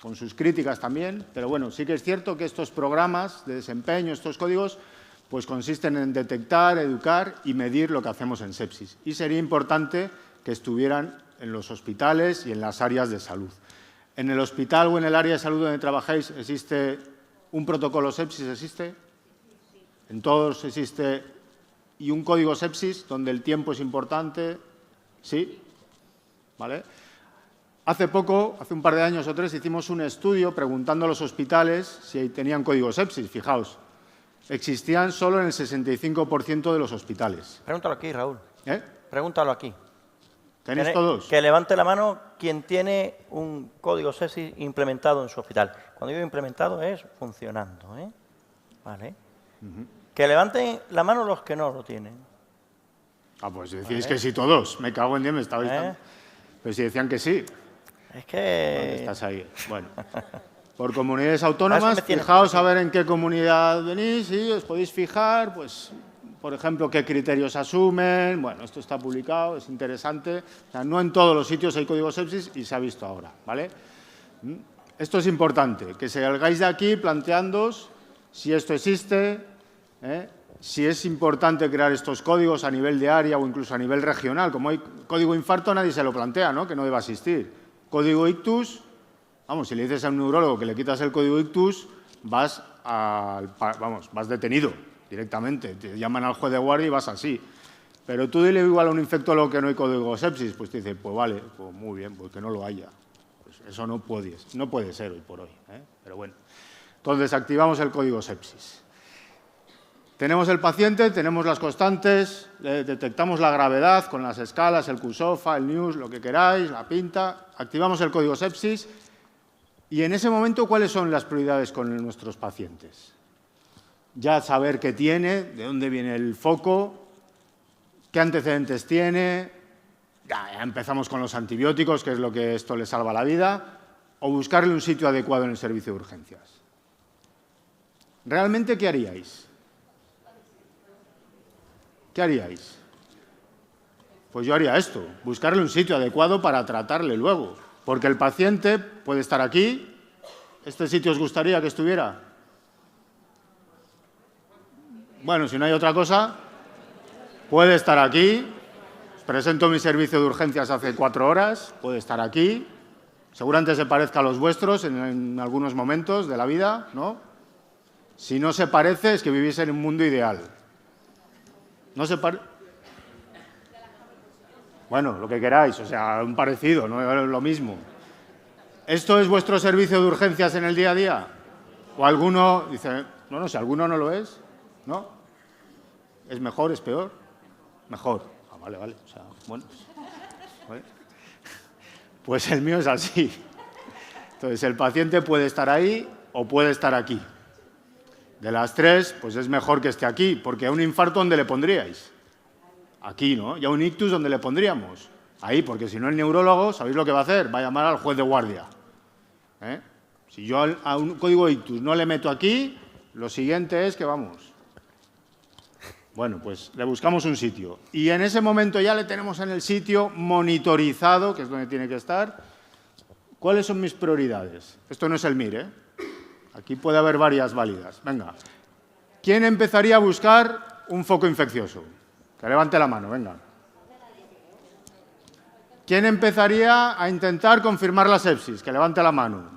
con sus críticas también, pero bueno, sí que es cierto que estos programas de desempeño, estos códigos, pues consisten en detectar, educar y medir lo que hacemos en sepsis. Y sería importante que estuvieran en los hospitales y en las áreas de salud. ¿En el hospital o en el área de salud donde trabajáis existe un protocolo sepsis? ¿Existe? En todos existe. ¿Y un código sepsis donde el tiempo es importante? ¿Sí? ¿Vale? Hace poco, hace un par de años o 3, hicimos un estudio preguntando a los hospitales si tenían código sepsis. Fijaos, existían solo en el 65% de los hospitales. Pregúntalo aquí, Raúl. ¿Eh? Pregúntalo aquí. ¿Tenéis todos? Que levante la mano quien tiene un código sepsis implementado en su hospital. Cuando digo implementado es funcionando, ¿eh? Vale. Que levanten la mano los que no lo tienen. Ah, pues decís que sí todos. Me cago en Dios, me estabais dando. Pero si decían que sí. Es que... ¿Dónde estás ahí? Bueno. Por comunidades autónomas, fijaos a ver en qué comunidad venís y os podéis fijar, pues, por ejemplo, qué criterios asumen. Bueno, esto está publicado, es interesante. O sea, no en todos los sitios hay código sepsis y se ha visto ahora, ¿vale? Esto es importante, que salgáis de aquí planteándoos si esto existe, si es importante crear estos códigos a nivel de área o incluso a nivel regional. Como hay código infarto, nadie se lo plantea, ¿no? Que no deba existir. Código ictus, vamos, si le dices a un neurólogo que le quitas el código ictus, vas detenido directamente. Te llaman al juez de guardia y vas así. Pero tú dile igual a un infectólogo que no hay código sepsis, pues te dice, pues vale, pues muy bien, pues que no lo haya. Pues eso no puede ser hoy por hoy, pero bueno. Entonces, activamos el código sepsis. Tenemos el paciente, tenemos las constantes, detectamos la gravedad con las escalas, el QSOFA, el NEWS, lo que queráis, la pinta, activamos el código sepsis y en ese momento, ¿cuáles son las prioridades con nuestros pacientes? Ya saber qué tiene, de dónde viene el foco, qué antecedentes tiene, ya empezamos con los antibióticos, que es lo que esto le salva la vida, o buscarle un sitio adecuado en el servicio de urgencias. ¿Realmente qué haríais? ¿Qué haríais? Pues yo haría esto, buscarle un sitio adecuado para tratarle luego. Porque el paciente puede estar aquí. ¿Este sitio os gustaría que estuviera? Bueno, si no hay otra cosa, puede estar aquí. Os presento mi servicio de urgencias hace 4 horas. Puede estar aquí. Seguramente se parezca a los vuestros en algunos momentos de la vida, ¿no? Si no se parece, es que vivís en un mundo ideal. No se parece. Bueno, lo que queráis, o sea, un parecido, no es lo mismo. ¿Esto es vuestro servicio de urgencias en el día a día? O alguno dice, no, si alguno no lo es, ¿no? ¿Es mejor, es peor? Mejor. Ah, vale, o sea, bueno. ¿Vale? Pues el mío es así. Entonces, el paciente puede estar ahí o puede estar aquí. De las 3, pues es mejor que esté aquí, porque a un infarto, ¿dónde le pondríais? Aquí, ¿no? Y a un ictus, ¿dónde le pondríamos? Ahí, porque si no el neurólogo, ¿sabéis lo que va a hacer? Va a llamar al juez de guardia. Si yo a un código ictus no le meto aquí, lo siguiente es que vamos. Bueno, pues le buscamos un sitio. Y en ese momento ya le tenemos en el sitio monitorizado, que es donde tiene que estar. ¿Cuáles son mis prioridades? Esto no es el MIR, Aquí puede haber varias válidas. Venga. ¿Quién empezaría a buscar un foco infeccioso? Que levante la mano, venga. ¿Quién empezaría a intentar confirmar la sepsis? Que levante la mano.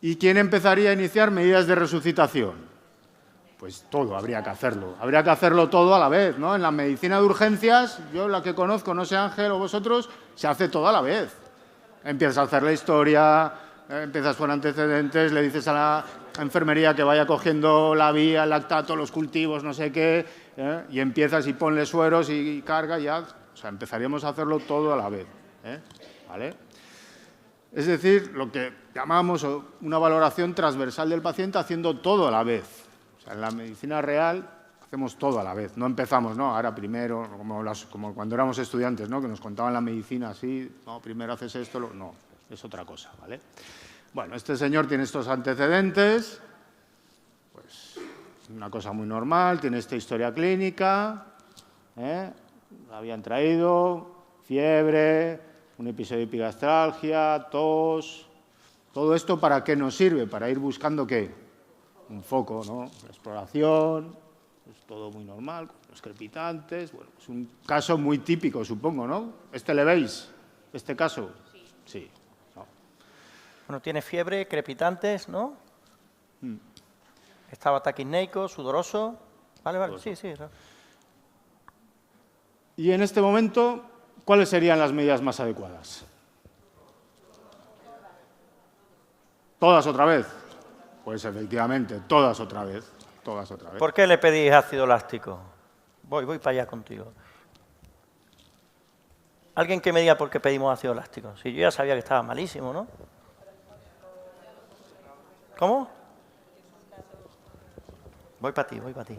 ¿Y quién empezaría a iniciar medidas de resucitación? Pues todo, habría que hacerlo. Habría que hacerlo todo a la vez, ¿no? En la medicina de urgencias, yo la que conozco, no sé Ángel o vosotros, se hace todo a la vez. Empiezas a hacer la historia, empiezas por antecedentes, le dices a la enfermería que vaya cogiendo la vía, el lactato, los cultivos, no sé qué, y empiezas y ponle sueros y carga ya. O sea, empezaríamos a hacerlo todo a la vez, ¿vale? Es decir, lo que llamamos una valoración transversal del paciente haciendo todo a la vez. O sea, en la medicina real hacemos todo a la vez. No empezamos, ¿no? Ahora primero, como cuando éramos estudiantes, ¿no? Que nos contaban la medicina así, no, primero haces esto, no, es otra cosa, ¿vale? Bueno, este señor tiene estos antecedentes, pues una cosa muy normal, tiene esta historia clínica, la habían traído, fiebre, un episodio de epigastralgia, tos. ¿Todo esto para qué nos sirve? Para ir buscando ¿qué? Un foco, ¿no? La exploración, es todo muy normal, con los crepitantes. Bueno, es un caso muy típico, supongo, ¿no? ¿Este le veis? ¿Este caso? Sí. No. Bueno, tiene fiebre, crepitantes, ¿no? Estaba taquisneico, sudoroso. Vale, sí. Y en este momento, ¿cuáles serían las medidas más adecuadas? ¿Todas otra vez? Pues efectivamente, todas otra vez. Todas otra vez. ¿Por qué le pedís ácido láctico? Voy para allá contigo. Alguien que me diga por qué pedimos ácido láctico. Si yo ya sabía que estaba malísimo, ¿no? ¿Cómo? Voy para ti.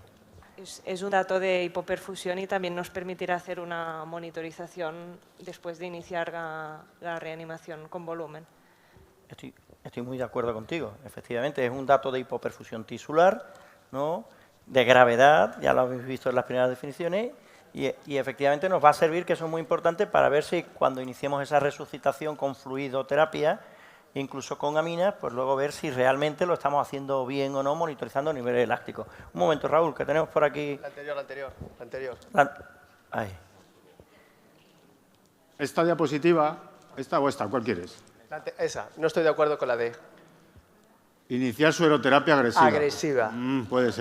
Es un dato de hipoperfusión y también nos permitirá hacer una monitorización después de iniciar la reanimación con volumen. Estoy muy de acuerdo contigo. Efectivamente, es un dato de hipoperfusión tisular, ¿no? De gravedad, ya lo habéis visto en las primeras definiciones, y efectivamente nos va a servir, que eso es muy importante, para ver si cuando iniciemos esa resucitación con fluidoterapia, incluso con aminas, pues luego ver si realmente lo estamos haciendo bien o no, monitorizando niveles elásticos. Un momento, Raúl, que tenemos por aquí... La anterior. Ahí. Esta diapositiva, esta o esta, ¿cuál quieres? Esa, no estoy de acuerdo con la D. Iniciar sueroterapia agresiva. Agresiva. Puede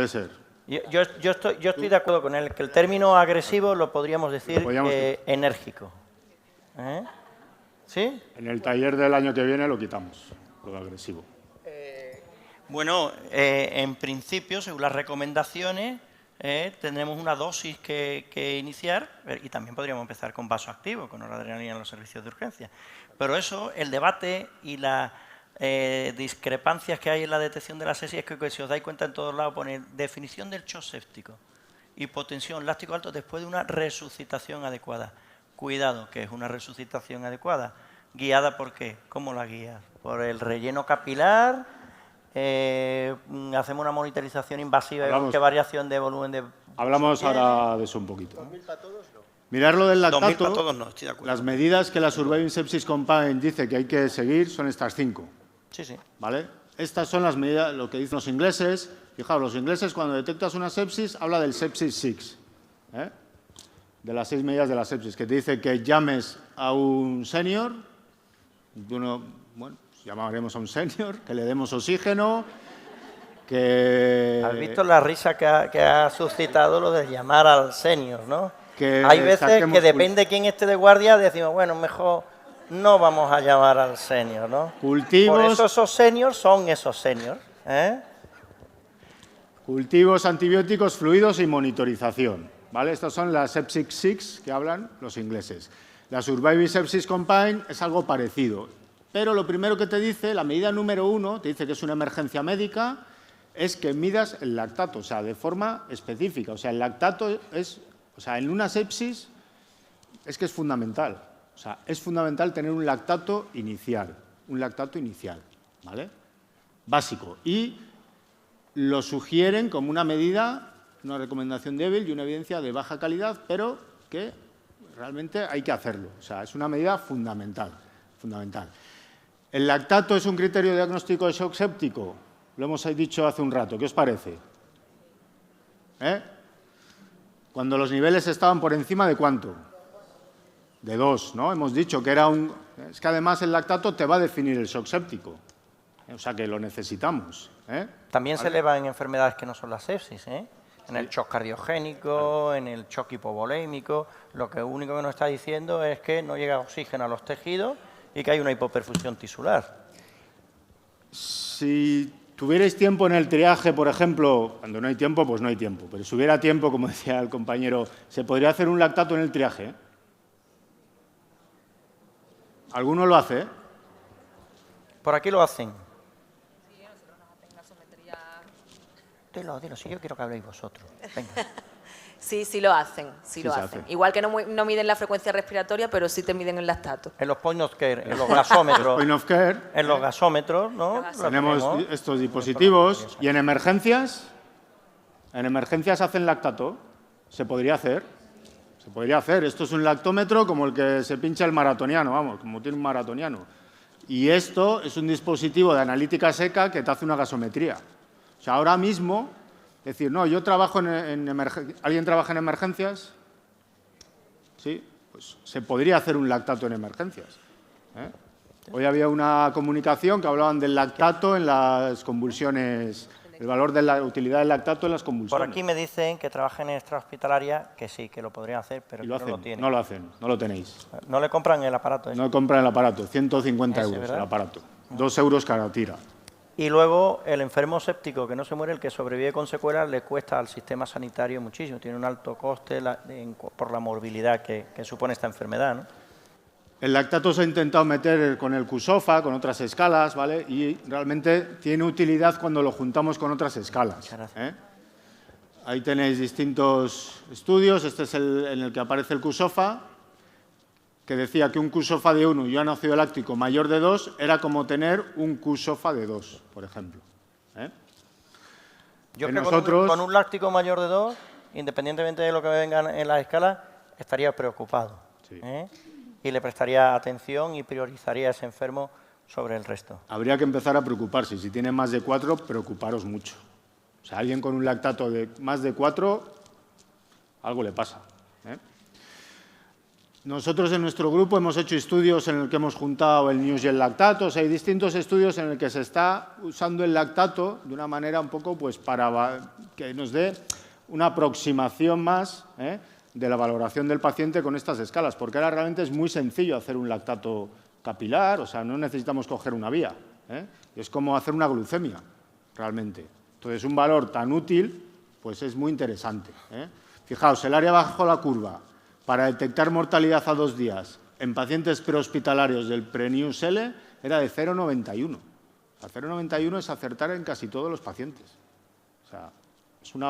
ser. Yo estoy de acuerdo con él, que el término agresivo lo podríamos decir enérgico. ¿Sí? En el taller del año que viene lo quitamos, lo de agresivo. Bueno, en principio, según las recomendaciones, tendremos una dosis que iniciar y también podríamos empezar con vasoactivo, con noradrenalina en los servicios de urgencia. Pero eso, el debate y las discrepancias que hay en la detección de la sepsis es que si os dais cuenta en todos lados pone definición del shock séptico, hipotensión, láctico alto después de una resucitación adecuada. Cuidado, que es una resucitación adecuada. ¿Guiada por qué? ¿Cómo la guías? ¿Por el relleno capilar? ¿Hacemos una monitorización invasiva? ¿Qué variación de volumen de...? Hablamos ahora de eso un poquito. 2000 para todos, no. Mirar lo del lactato. 2000 para todos no, estoy de acuerdo. Las medidas que la Surviving Sepsis Campaign dice que hay que seguir son estas 5. Sí. ¿Vale? Estas son las medidas, lo que dicen los ingleses. Fijaos, los ingleses cuando detectas una sepsis habla del sepsis 6. De las 6 medidas de la sepsis, que te dice que llames a un senior, llamaremos a un senior, que le demos oxígeno, que... ¿Has visto la risa que ha suscitado lo de llamar al senior, no? Que hay veces que depende de quién esté de guardia, decimos, bueno, mejor no vamos a llamar al senior, ¿no? Cultivos... Por eso esos seniors son esos seniors, Cultivos, antibióticos, fluidos y monitorización. ¿Vale? Estas son las Sepsis 6 que hablan los ingleses. La Surviving Sepsis Campaign es algo parecido. Pero lo primero que te dice, la medida número 1, te dice que es una emergencia médica, es que midas el lactato, o sea, de forma específica. O sea, el lactato es... O sea, en una sepsis es que es fundamental. O sea, es fundamental tener un lactato inicial. ¿Vale? Básico. Y lo sugieren como una medida, una recomendación débil y una evidencia de baja calidad, pero que realmente hay que hacerlo. O sea, es una medida fundamental. ¿El lactato es un criterio diagnóstico de shock séptico? Lo hemos dicho hace un rato. ¿Qué os parece? Cuando los niveles estaban por encima de ¿cuánto? De 2, ¿no? Hemos dicho que era un... Es que además el lactato te va a definir el shock séptico. O sea, que lo necesitamos. También se eleva en enfermedades que no son la sepsis, En el shock cardiogénico, en el shock hipovolémico. Lo único que nos está diciendo es que no llega oxígeno a los tejidos y que hay una hipoperfusión tisular. Si tuvierais tiempo en el triaje, por ejemplo, cuando no hay tiempo, pues no hay tiempo. Pero si hubiera tiempo, como decía el compañero, se podría hacer un lactato en el triaje. Alguno lo hace, Por aquí lo hacen. Sí, nosotros nos hacen gasometría. Dilo, si yo quiero que habléis vosotros. Venga. Sí lo hacen, Sí, lo hacen. Igual que no miden la frecuencia respiratoria, pero sí te miden el lactato. En los point of care, en los gasómetros. Point of care. En los gasómetros, ¿no? Tenemos estos dispositivos. Y en emergencias hacen lactato. Se podría hacer. Esto es un lactómetro como el que se pincha el maratoniano, vamos, como tiene un maratoniano. Y esto es un dispositivo de analítica seca que te hace una gasometría. O sea, ahora mismo, decir, no, yo trabajo en emergencias. ¿Alguien trabaja en emergencias? Sí, pues se podría hacer un lactato en emergencias. Hoy había una comunicación que hablaban del lactato en las convulsiones, el valor de la utilidad del lactato en las convulsiones. Por aquí me dicen que trabajan en extrahospitalaria, que sí, que lo podrían hacer, pero no lo tienen. No lo hacen, no lo tenéis. No le compran el aparato. No compran el aparato, 150 euros el aparato. 2 euros cada tira. Y luego el enfermo séptico que no se muere, el que sobrevive con secuelas, le cuesta al sistema sanitario muchísimo. Tiene un alto coste por la morbilidad que supone esta enfermedad, ¿no? El lactato se ha intentado meter con el QSOFA, con otras escalas, ¿vale? Y realmente tiene utilidad cuando lo juntamos con otras escalas. Ahí tenéis distintos estudios. Este es en el que aparece el QSOFA, que decía que un QSOFA de 1 y un ácido láctico mayor de 2 era como tener un QSOFA de 2, por ejemplo. Yo creo que con un láctico mayor de 2, independientemente de lo que vengan en las escalas, estaría preocupado. Sí. Y le prestaría atención y priorizaría a ese enfermo sobre el resto. Habría que empezar a preocuparse. Si tiene más de 4, preocuparos mucho. O sea, alguien con un lactato de más de 4, algo le pasa. Nosotros en nuestro grupo hemos hecho estudios en el que hemos juntado el NIUS y el lactato. O sea, hay distintos estudios en el que se está usando el lactato de una manera un poco pues para que nos dé una aproximación más de la valoración del paciente con estas escalas, porque ahora realmente es muy sencillo hacer un lactato capilar, o sea, no necesitamos coger una vía. Es como hacer una glucemia, realmente. Entonces, un valor tan útil pues es muy interesante. Fijaos, el área bajo la curva para detectar mortalidad a 2 días en pacientes prehospitalarios del pre-NIUS L era de 0,91. O sea, 0,91 es acertar en casi todos los pacientes. O sea, es un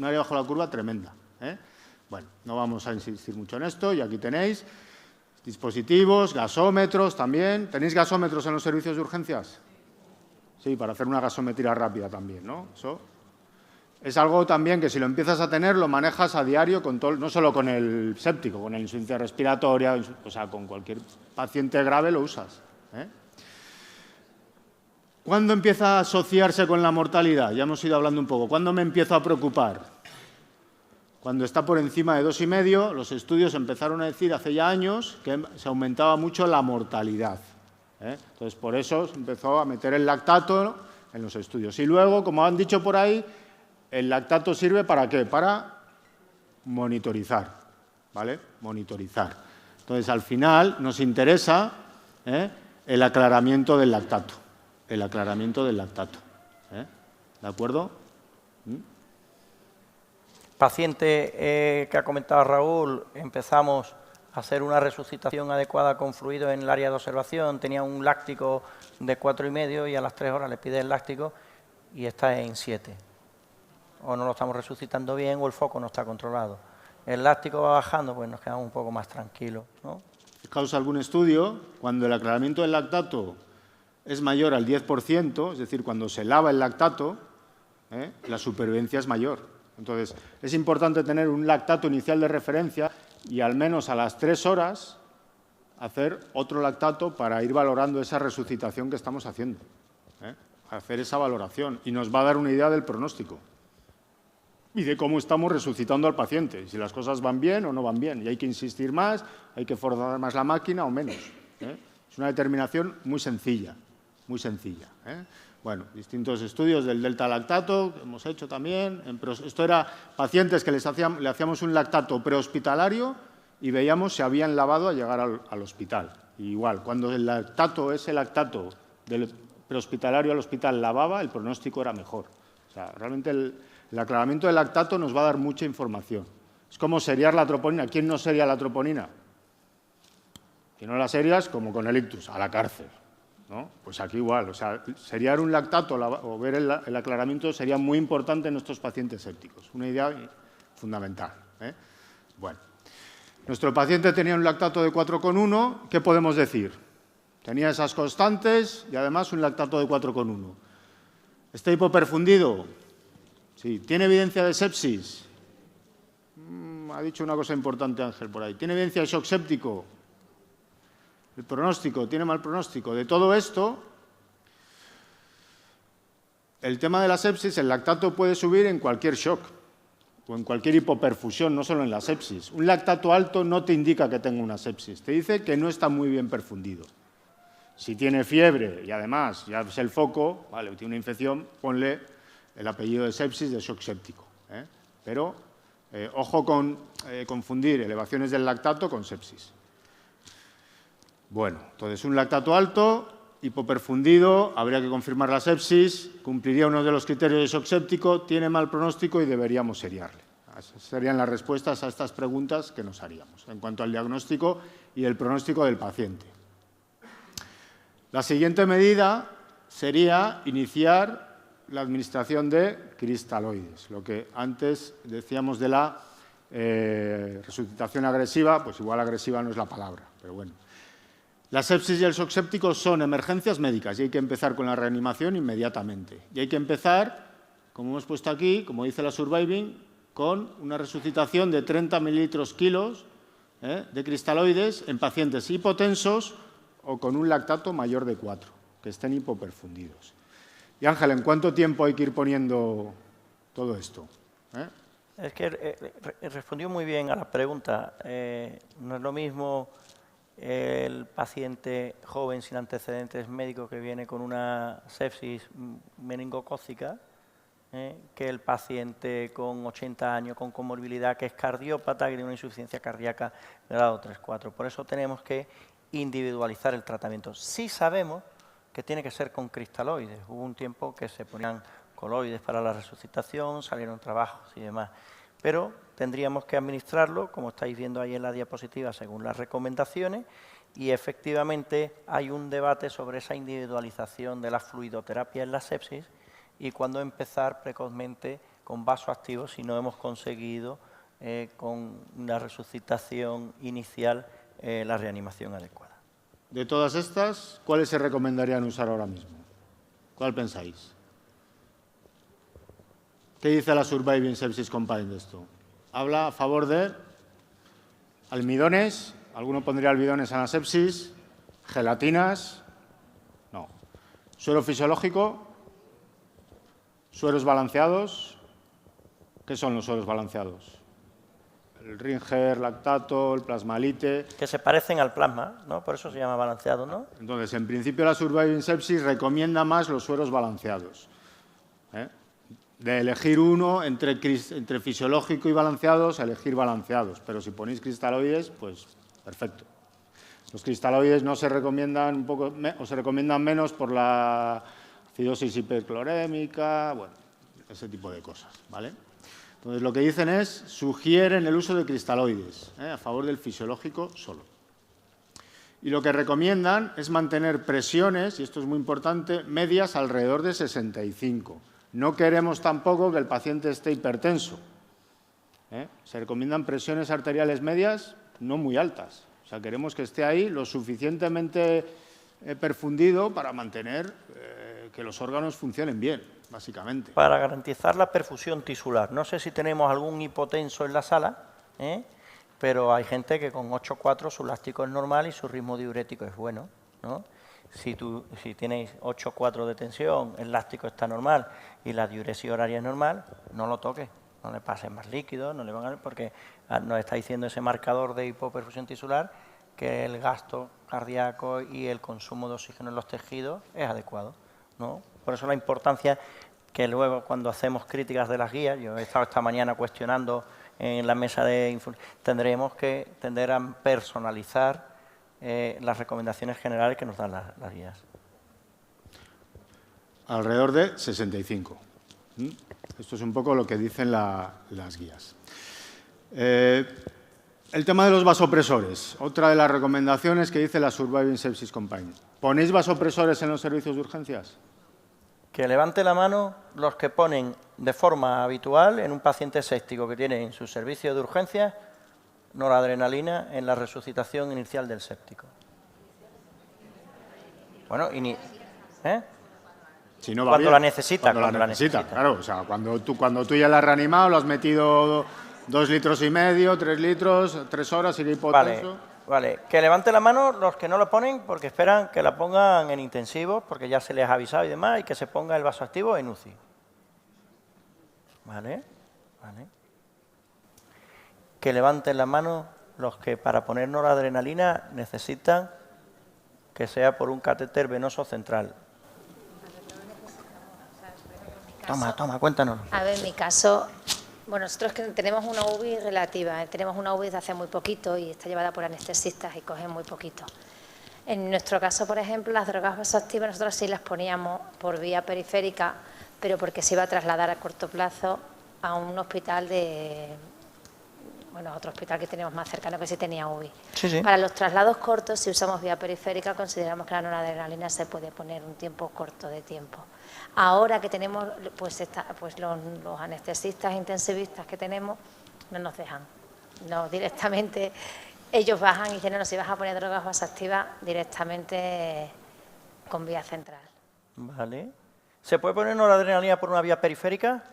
área bajo la curva tremenda. Bueno, no vamos a insistir mucho en esto y aquí tenéis dispositivos, gasómetros también. ¿Tenéis gasómetros en los servicios de urgencias? Sí, para hacer una gasometría rápida también, ¿no? Eso es algo también que si lo empiezas a tener, lo manejas a diario, con todo, no solo con el séptico, con la insuficiencia respiratoria, o sea, con cualquier paciente grave lo usas. ¿Cuándo empieza a asociarse con la mortalidad? Ya hemos ido hablando un poco. ¿Cuándo me empiezo a preocupar? Cuando está por encima de 2,5, los estudios empezaron a decir hace ya años que se aumentaba mucho la mortalidad. Entonces, por eso se empezó a meter el lactato en los estudios. Y luego, como han dicho por ahí, el lactato sirve ¿para qué? Para monitorizar, ¿vale? Monitorizar. Entonces, al final nos interesa el aclaramiento del lactato. El aclaramiento del lactato. ¿De acuerdo? Paciente que ha comentado Raúl, empezamos a hacer una resucitación adecuada con fluidos en el área de observación, tenía un láctico de 4,5 y a las 3 horas le pide el láctico y está en 7. O no lo estamos resucitando bien o el foco no está controlado. El láctico va bajando, pues nos quedamos un poco más tranquilos, ¿no? Fijaos algún estudio, cuando el aclaramiento del lactato es mayor al 10%, es decir, cuando se lava el lactato, la supervivencia es mayor. Entonces, es importante tener un lactato inicial de referencia y al menos a las 3 horas hacer otro lactato para ir valorando esa resucitación que estamos haciendo. Hacer esa valoración y nos va a dar una idea del pronóstico y de cómo estamos resucitando al paciente, si las cosas van bien o no van bien. Y hay que insistir más, hay que forzar más la máquina o menos. Es una determinación muy sencilla, muy sencilla. Bueno, distintos estudios del delta lactato que hemos hecho también. Esto era pacientes que le hacíamos un lactato prehospitalario y veíamos si habían lavado al llegar al hospital. Y igual, cuando ese lactato del prehospitalario al hospital lavaba, el pronóstico era mejor. O sea, realmente el aclaramiento del lactato nos va a dar mucha información. Es como seriar la troponina. ¿Quién no seria la troponina? Si no la serias, como con el ictus, a la cárcel, ¿no? Pues aquí igual. O sea, seriar un lactato o ver el aclaramiento sería muy importante en nuestros pacientes sépticos. Una idea fundamental. Bueno, nuestro paciente tenía un lactato de 4,1. ¿Qué podemos decir? Tenía esas constantes y además un lactato de 4,1. ¿Está hipoperfundido? Sí. ¿Tiene evidencia de sepsis? Ha dicho una cosa importante Ángel por ahí. ¿Tiene evidencia de shock séptico? El pronóstico, ¿tiene mal pronóstico? De todo esto, el tema de la sepsis, el lactato puede subir en cualquier shock o en cualquier hipoperfusión, no solo en la sepsis. Un lactato alto no te indica que tenga una sepsis, te dice que no está muy bien perfundido. Si tiene fiebre y además ya es el foco, vale, tiene una infección, ponle el apellido de sepsis de shock séptico. Pero ojo con confundir elevaciones del lactato con sepsis. Bueno, entonces un lactato alto hipoperfundido, habría que confirmar la sepsis, cumpliría uno de los criterios de shock séptico, tiene mal pronóstico y deberíamos seriarle. Esas serían las respuestas a estas preguntas que nos haríamos en cuanto al diagnóstico y el pronóstico del paciente. La siguiente medida sería iniciar la administración de cristaloides. Lo que antes decíamos de la resucitación agresiva, pues igual agresiva no es la palabra, pero bueno. La sepsis y el shock séptico son emergencias médicas y hay que empezar con la reanimación inmediatamente. Y hay que empezar, como hemos puesto aquí, como dice la Surviving, con una resucitación de 30 mililitros kilos de cristaloides en pacientes hipotensos o con un lactato mayor de 4, que estén hipoperfundidos. Y Ángel, ¿en cuánto tiempo hay que ir poniendo todo esto? Es que respondió muy bien a la pregunta. No es lo mismo el paciente joven sin antecedentes médicos que viene con una sepsis meningocócica que el paciente con 80 años con comorbilidad que es cardiópata, que tiene una insuficiencia cardíaca grado 3-4. Por eso tenemos que individualizar el tratamiento. Sí sabemos que tiene que ser con cristaloides. Hubo un tiempo que se ponían coloides para la resucitación, salieron trabajos y demás. Pero tendríamos que administrarlo, como estáis viendo ahí en la diapositiva, según las recomendaciones, y efectivamente hay un debate sobre esa individualización de la fluidoterapia en la sepsis y cuándo empezar precozmente con vasoactivos si no hemos conseguido con una resucitación inicial la reanimación adecuada. De todas estas, ¿cuáles se recomendarían usar ahora mismo? ¿Cuál pensáis? ¿Qué dice la Surviving Sepsis Campaign de esto? Habla a favor de almidones, alguno pondría almidones en la sepsis, gelatinas, no. Suero fisiológico, sueros balanceados. ¿Qué son los sueros balanceados? El Ringer, lactato, el plasmalite. Que se parecen al plasma, ¿no? Por eso se llama balanceado, ¿no? Entonces, en principio la Surviving Sepsis recomienda más los sueros balanceados. De elegir uno entre fisiológico y balanceados, elegir balanceados. Pero si ponéis cristaloides, pues perfecto. Los cristaloides no se recomiendan un poco, o se recomiendan menos por la acidosis hiperclorémica, bueno, ese tipo de cosas, ¿vale? Entonces, lo que dicen es, sugieren el uso de cristaloides, a favor del fisiológico solo. Y lo que recomiendan es mantener presiones, y esto es muy importante, medias alrededor de 65. No queremos tampoco que el paciente esté hipertenso. Se recomiendan presiones arteriales medias no muy altas. O sea, queremos que esté ahí lo suficientemente perfundido para mantener que los órganos funcionen bien, básicamente. Para garantizar la perfusión tisular. No sé si tenemos algún hipotenso en la sala, pero hay gente que con 8,4 su láctico es normal y su ritmo diurético es bueno, ¿no? Si tenéis 8,4 de tensión, el láctico está normal y la diuresis horaria es normal, no lo toques, no le pases más líquido, no le van a, porque nos está diciendo ese marcador de hipoperfusión tisular que el gasto cardíaco y el consumo de oxígeno en los tejidos es adecuado, ¿no? Por eso la importancia que luego cuando hacemos críticas de las guías, yo he estado esta mañana cuestionando en la mesa de tendremos que tender a personalizar las recomendaciones generales que nos dan las guías. Alrededor de 65. Esto es un poco lo que dicen las guías. El tema de los vasopresores. Otra de las recomendaciones que dice la Surviving Sepsis Campaign. ¿Ponéis vasopresores en los servicios de urgencias? Que levante la mano los que ponen de forma habitual en un paciente séptico que tiene en su servicio de urgencias noradrenalina en la resucitación inicial del séptico. Bueno, si no va cuando bien, la necesita. Cuando la necesita, claro. O sea, cuando tú ya la has reanimado, lo has metido 2,5 litros, 3 litros, 3 horas, sigue hipotenso. Vale. Que levante la mano los que no lo ponen porque esperan que la pongan en intensivos, porque ya se les ha avisado y demás, y que se ponga el vasoactivo en UCI. Vale. Que levanten la mano los que para poner noradrenalina necesitan que sea por un catéter venoso central. Toma, cuéntanos. A ver, en mi caso, bueno, nosotros que tenemos una UBI relativa, tenemos una UBI de hace muy poquito y está llevada por anestesistas y cogen muy poquito. En nuestro caso, por ejemplo, las drogas vasoactivas nosotros sí las poníamos por vía periférica, pero porque se iba a trasladar a corto plazo a un hospital otro hospital que tenemos más cercano que sí tenía UBI. Sí. Para los traslados cortos, si usamos vía periférica, consideramos que la noradrenalina se puede poner un tiempo corto de tiempo. Ahora que tenemos los anestesistas intensivistas que tenemos, no nos dejan. No, directamente ellos bajan y dicen, no, si vas a poner drogas vasoactivas, directamente con vía central. Vale. ¿Se puede poner noradrenalina por una vía periférica?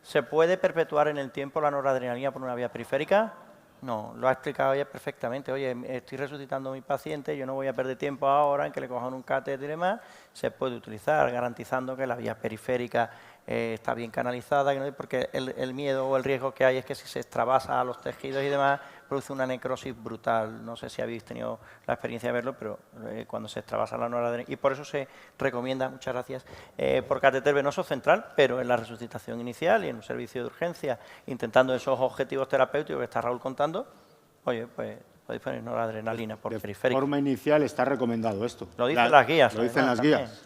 ¿Se puede perpetuar en el tiempo la noradrenalina por una vía periférica? No, lo ha explicado ella perfectamente. Oye, estoy resucitando a mi paciente, yo no voy a perder tiempo ahora en que le cojan un catéter y demás. Se puede utilizar garantizando que la vía periférica está bien canalizada, porque el miedo o el riesgo que hay es que si se extravasa a los tejidos y demás, produce una necrosis brutal. No sé si habéis tenido la experiencia de verlo, pero cuando se extravasa la noradrenalina, y por eso se recomienda, muchas gracias, por catéter venoso central, pero en la resucitación inicial y en un servicio de urgencia, intentando esos objetivos terapéuticos que está Raúl contando, oye, pues podéis poner noradrenalina por periférica. De forma inicial está recomendado esto. Lo dicen las guías. Lo dicen las guías.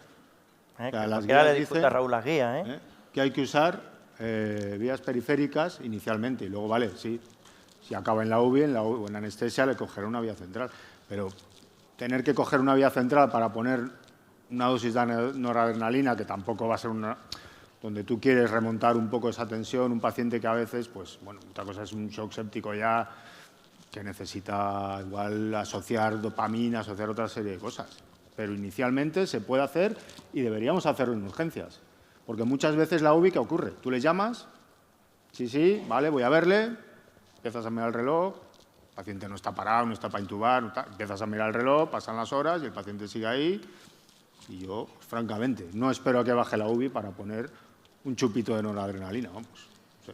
Que las guías le discuta a Raúl las guías, que hay que usar vías periféricas inicialmente y luego, vale, sí, si acaba en la UBI o en anestesia le cogerá una vía central. Pero tener que coger una vía central para poner una dosis de noradrenalina, que tampoco va a ser una... donde tú quieres remontar un poco esa tensión, un paciente que a veces, pues, bueno, otra cosa es un shock séptico ya que necesita igual asociar dopamina, asociar otra serie de cosas. Pero inicialmente se puede hacer y deberíamos hacerlo en urgencias. Porque muchas veces la UBI, ¿qué ocurre? Tú le llamas, sí, vale, voy a verle, empiezas a mirar el reloj, el paciente no está parado, no está para intubar, empiezas a mirar el reloj, pasan las horas y el paciente sigue ahí. Y yo, francamente, no espero a que baje la UBI para poner un chupito de noradrenalina, vamos. Sí.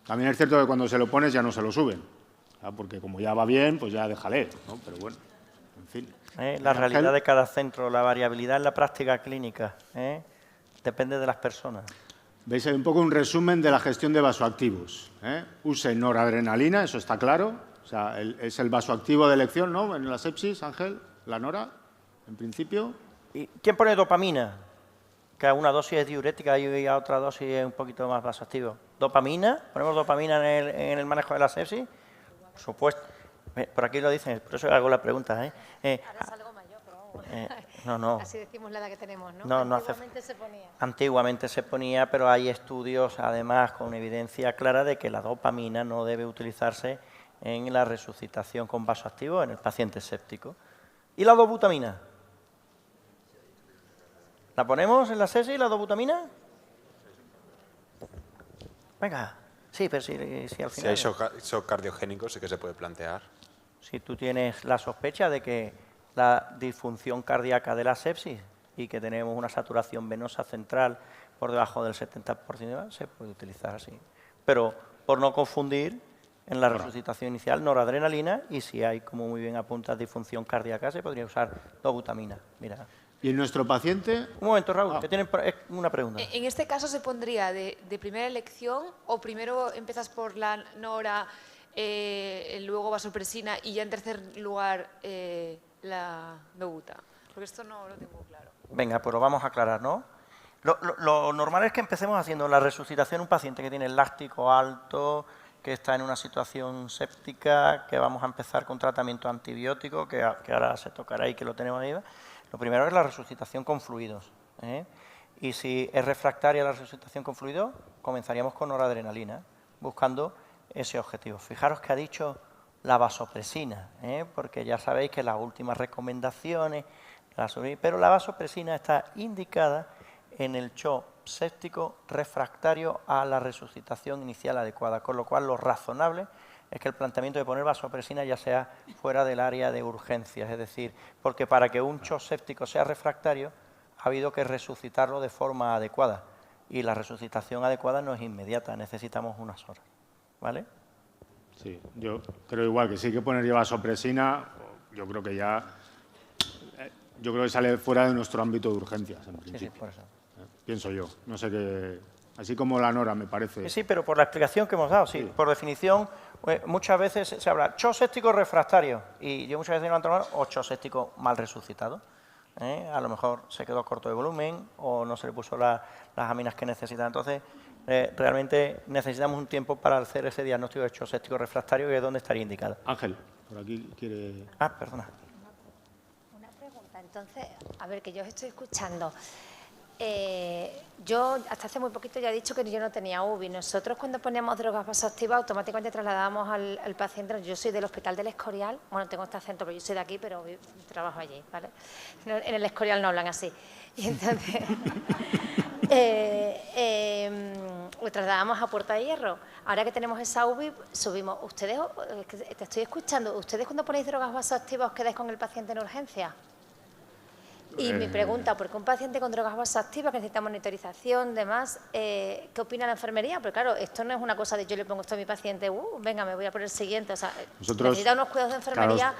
También es cierto que cuando se lo pones ya no se lo suben, ¿ya? Porque como ya va bien, pues ya déjale, ¿no? Pero bueno, en fin. La realidad de cada centro, la variabilidad en la práctica clínica, depende de las personas. Veis ahí un poco un resumen de la gestión de vasoactivos. Use noradrenalina, eso está claro. O sea, es el vasoactivo de elección, ¿no? En la sepsis, Ángel, la nora, en principio. ¿Y quién pone dopamina? Que a una dosis es diurética y a otra dosis es un poquito más vasoactivo. ¿Dopamina? ¿Ponemos dopamina en el manejo de la sepsis? Por supuesto. Por aquí lo dicen, por eso hago la pregunta. Ahora salgo mayor, pero no. Así decimos la edad que tenemos, ¿no? No, Antiguamente se ponía. Antiguamente se ponía, pero hay estudios, además, con evidencia clara de que la dopamina no debe utilizarse en la resucitación con vasoactivo en el paciente séptico. ¿Y la dobutamina? ¿La ponemos en la sepsis, la dobutamina? Venga. Sí, pero sí al final... Si hay shock cardiogénico, sí que se puede plantear. Si tú tienes la sospecha de que la disfunción cardíaca de la sepsis y que tenemos una saturación venosa central por debajo del 70%, se puede utilizar así. Pero por no confundir, en la resucitación inicial, noradrenalina, y si hay, como muy bien apuntas, disfunción cardíaca, se podría usar dobutamina. Mira. ¿Y en nuestro paciente? Un momento, Raúl, que tienen una pregunta. En este caso, ¿se pondría de primera elección o primero empiezas por la nora, luego vasopresina y ya en tercer lugar la dobuta? Porque esto no lo tengo claro. Venga, pues lo vamos a aclarar, ¿no? Lo normal es que empecemos haciendo la resucitación un paciente que tiene el láctico alto, que está en una situación séptica, que vamos a empezar con tratamiento antibiótico, que ahora se tocará ahí, que lo tenemos ahí. Lo primero es la resucitación con fluidos. Y si es refractaria la resucitación con fluidos, comenzaríamos con noradrenalina, buscando ese objetivo. Fijaros que ha dicho la vasopresina, porque ya sabéis que las últimas recomendaciones, pero la vasopresina está indicada en el shock séptico refractario a la resucitación inicial adecuada, con lo cual lo razonable es que el planteamiento de poner vasopresina ya sea fuera del área de urgencias, es decir, porque para que un shock séptico sea refractario ha habido que resucitarlo de forma adecuada y la resucitación adecuada no es inmediata, necesitamos unas horas, ¿vale? Sí, yo creo igual que sí que poner vasopresina, yo creo que ya, yo creo que sale fuera de nuestro ámbito de urgencias, en principio. Sí, por eso. Pienso yo, no sé qué, así como la nora me parece. Sí, pero por la explicación que hemos dado, sí. Por definición, Pues muchas veces se habla shock séptico refractario y yo muchas veces levanto la mano o shock séptico mal resucitado. A lo mejor se quedó corto de volumen o no se le puso las aminas que necesita. Entonces, realmente necesitamos un tiempo para hacer ese diagnóstico de shock séptico refractario, que es donde estaría indicado. Ángel, por aquí quiere... Ah, perdona. Una pregunta, entonces, a ver, que yo os estoy escuchando. Yo hasta hace muy poquito ya he dicho que yo no tenía UBI. Nosotros cuando poníamos drogas vasoactivas automáticamente trasladábamos al paciente. Yo soy del Hospital del Escorial, bueno, tengo este acento, pero yo soy de aquí, pero trabajo allí, ¿vale? En el Escorial no hablan así. Y entonces lo trasladamos a Puerta de Hierro. Ahora que tenemos esa UBI, subimos. Ustedes, te estoy escuchando, ¿ustedes cuando ponéis drogas vasoactivas os quedáis con el paciente en urgencia? Y mi pregunta, ¿por qué un paciente con drogas vasoactivas que necesita monitorización, demás, qué opina la enfermería? Porque claro, esto no es una cosa de yo le pongo esto a mi paciente, venga, me voy a por el siguiente. O sea, necesita unos cuidados de enfermería.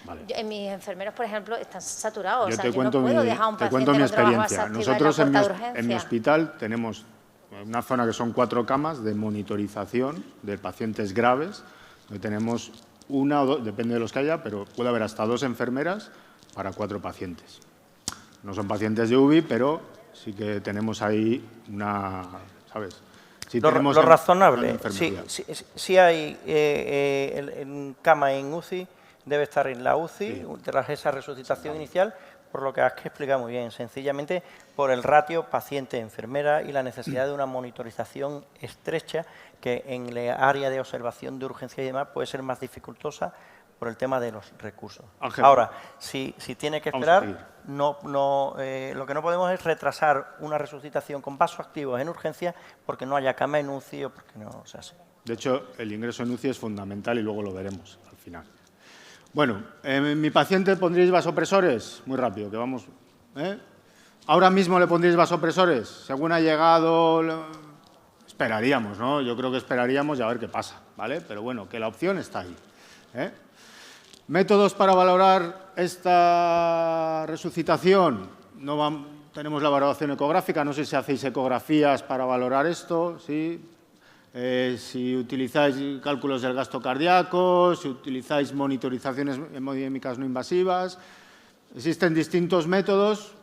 Claro, vale. Mis enfermeros, por ejemplo, están saturados. Yo no puedo dejar a un paciente con drogas vasoactivas. Nosotros en mi hospital tenemos una zona que son 4 camas de monitorización de pacientes graves, donde tenemos una o dos, depende de los que haya, pero puede haber hasta 2 enfermeras para 4 pacientes. No son pacientes de UBI, pero sí que tenemos ahí una, ¿sabes? Sí lo tenemos razonable, sí hay en cama en UCI, debe estar en la UCI, tras esa resucitación inicial, por lo que has explicado muy bien, sencillamente por el ratio paciente-enfermera y la necesidad de una monitorización estrecha que en la área de observación de urgencia y demás puede ser más dificultosa por el tema de los recursos. Ángel, ahora, si tiene que esperar, lo que no podemos es retrasar una resucitación con vasoactivos en urgencia porque no haya cama en UCI o porque no se hace. De hecho, el ingreso en UCI es fundamental y luego lo veremos al final. Bueno, ¿en mi paciente pondríais vasopresores? Muy rápido, que vamos. ¿Ahora mismo le pondríais vasopresores? Según ha llegado, esperaríamos, ¿no? Yo creo que esperaríamos y a ver qué pasa, ¿vale? Pero bueno, que la opción está ahí. Métodos para valorar esta resucitación. Tenemos la valoración ecográfica, no sé si hacéis ecografías para valorar esto, ¿sí? Si utilizáis cálculos del gasto cardíaco, si utilizáis monitorizaciones hemodinámicas no invasivas. Existen distintos métodos.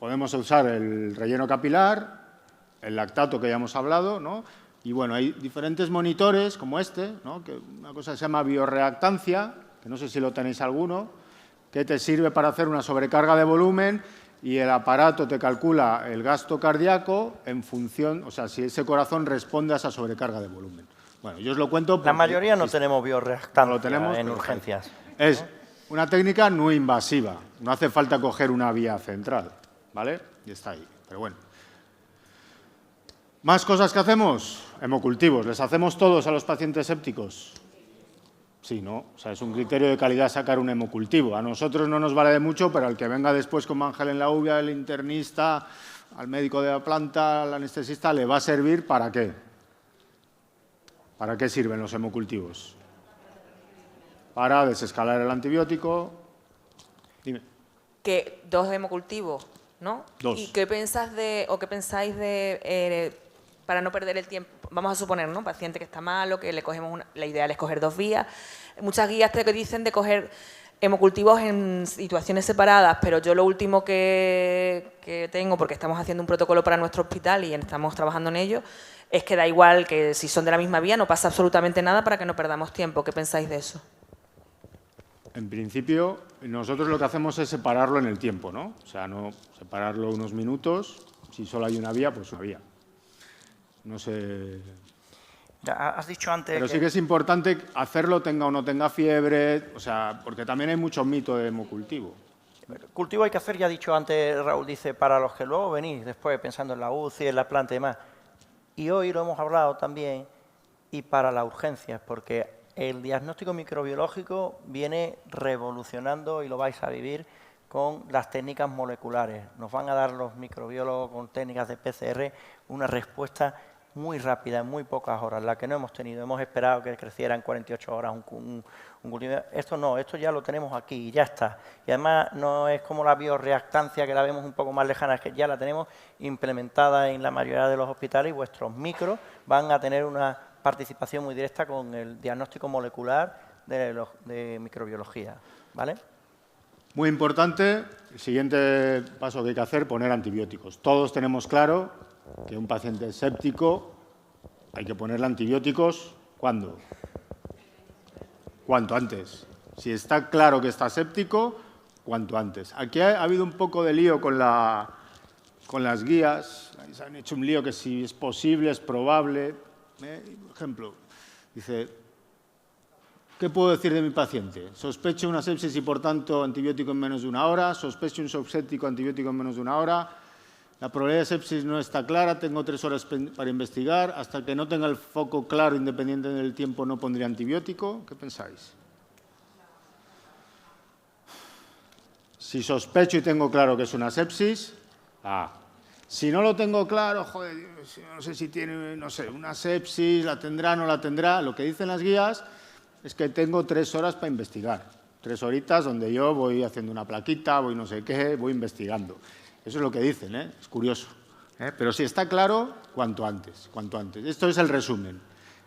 Podemos usar el relleno capilar, el lactato que ya hemos hablado, ¿no? Y bueno, hay diferentes monitores como este, ¿no? Que una cosa se llama bioreactancia, que no sé si lo tenéis alguno, que te sirve para hacer una sobrecarga de volumen y el aparato te calcula el gasto cardíaco en función, o sea, si ese corazón responde a esa sobrecarga de volumen. Bueno, yo os lo cuento. La mayoría no tenemos bioreactancia en urgencias. Es una técnica no invasiva, no hace falta coger una vía central, ¿vale? Y está ahí, pero bueno. ¿Más cosas que hacemos? Hemocultivos. ¿Les hacemos todos a los pacientes sépticos? Sí, ¿no? O sea, es un criterio de calidad sacar un hemocultivo. A nosotros no nos vale de mucho, pero al que venga después como Ángel en la UBI, al internista, al médico de la planta, al anestesista, le va a servir ¿para qué? ¿Para qué sirven los hemocultivos? Para desescalar el antibiótico. Dime. Que 2 hemocultivos, ¿no? 2. ¿Y qué pensáis de para no perder el tiempo? Vamos a suponer, ¿no? Paciente que está malo, que le cogemos la ideal es coger 2 vías. Muchas guías te dicen de coger hemocultivos en situaciones separadas, pero yo lo último que tengo, porque estamos haciendo un protocolo para nuestro hospital y estamos trabajando en ello, es que da igual que si son de la misma vía, no pasa absolutamente nada para que no perdamos tiempo. ¿Qué pensáis de eso? En principio, nosotros lo que hacemos es separarlo en el tiempo, ¿no? O sea, no separarlo unos minutos. Si solo hay una vía, pues una vía. No sé. Ya has dicho antes. Pero sí que es importante hacerlo, tenga o no tenga fiebre, o sea, porque también hay mucho mito de hemocultivo. Cultivo hay que hacer, ya ha dicho antes Raúl, dice, para los que luego venís después pensando en la UCI, en la planta y demás. Y hoy lo hemos hablado también, y para las urgencias, porque el diagnóstico microbiológico viene revolucionando y lo vais a vivir con las técnicas moleculares. Nos van a dar los microbiólogos con técnicas de PCR una respuesta muy rápida, en muy pocas horas, la que no hemos tenido. Hemos esperado que creciera en 48 horas un cultivo. Esto no, esto ya lo tenemos aquí y ya está. Y además no es como la bioreactancia, que la vemos un poco más lejana, es que ya la tenemos implementada en la mayoría de los hospitales y vuestros micros van a tener una participación muy directa con el diagnóstico molecular de microbiología, ¿vale? Muy importante, el siguiente paso que hay que hacer, poner antibióticos. Todos tenemos claro que un paciente séptico hay que ponerle antibióticos, ¿cuándo? Cuanto antes. Si está claro que está séptico, cuanto antes. Aquí ha habido un poco de lío con las guías. Se han hecho un lío que si es posible, es probable. Por ejemplo, dice, ¿qué puedo decir de mi paciente? Sospecho una sepsis y, por tanto, antibiótico en menos de 1 hora. Sospecho un subséptico, antibiótico en menos de 1 hora. La probabilidad de sepsis no está clara. Tengo 3 horas para investigar. Hasta que no tenga el foco claro, independiente del tiempo, no pondré antibiótico. ¿Qué pensáis? Si sospecho y tengo claro que es una sepsis, si no lo tengo claro, joder, no sé si tiene, no sé, una sepsis, la tendrá, no la tendrá. Lo que dicen las guías es que tengo 3 horas para investigar. 3 horitas donde yo voy haciendo una plaquita, voy no sé qué, voy investigando. Eso es lo que dicen, es curioso. Pero si está claro, cuanto antes, cuanto antes. Esto es el resumen.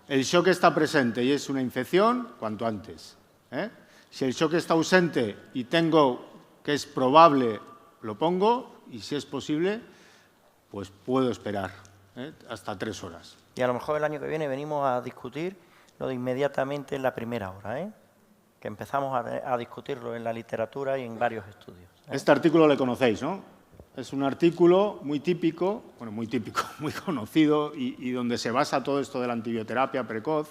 El shock está presente y es una infección, cuanto antes. Si el shock está ausente y tengo que es probable, lo pongo, y si es posible, pues puedo esperar hasta 3 horas. Y a lo mejor el año que viene venimos a discutir lo de inmediatamente en la primera hora, que empezamos a discutirlo en la literatura y en varios estudios. Este artículo le conocéis, ¿no? Es un artículo muy típico, bueno, muy típico, muy conocido, y donde se basa todo esto de la antibioterapia precoz,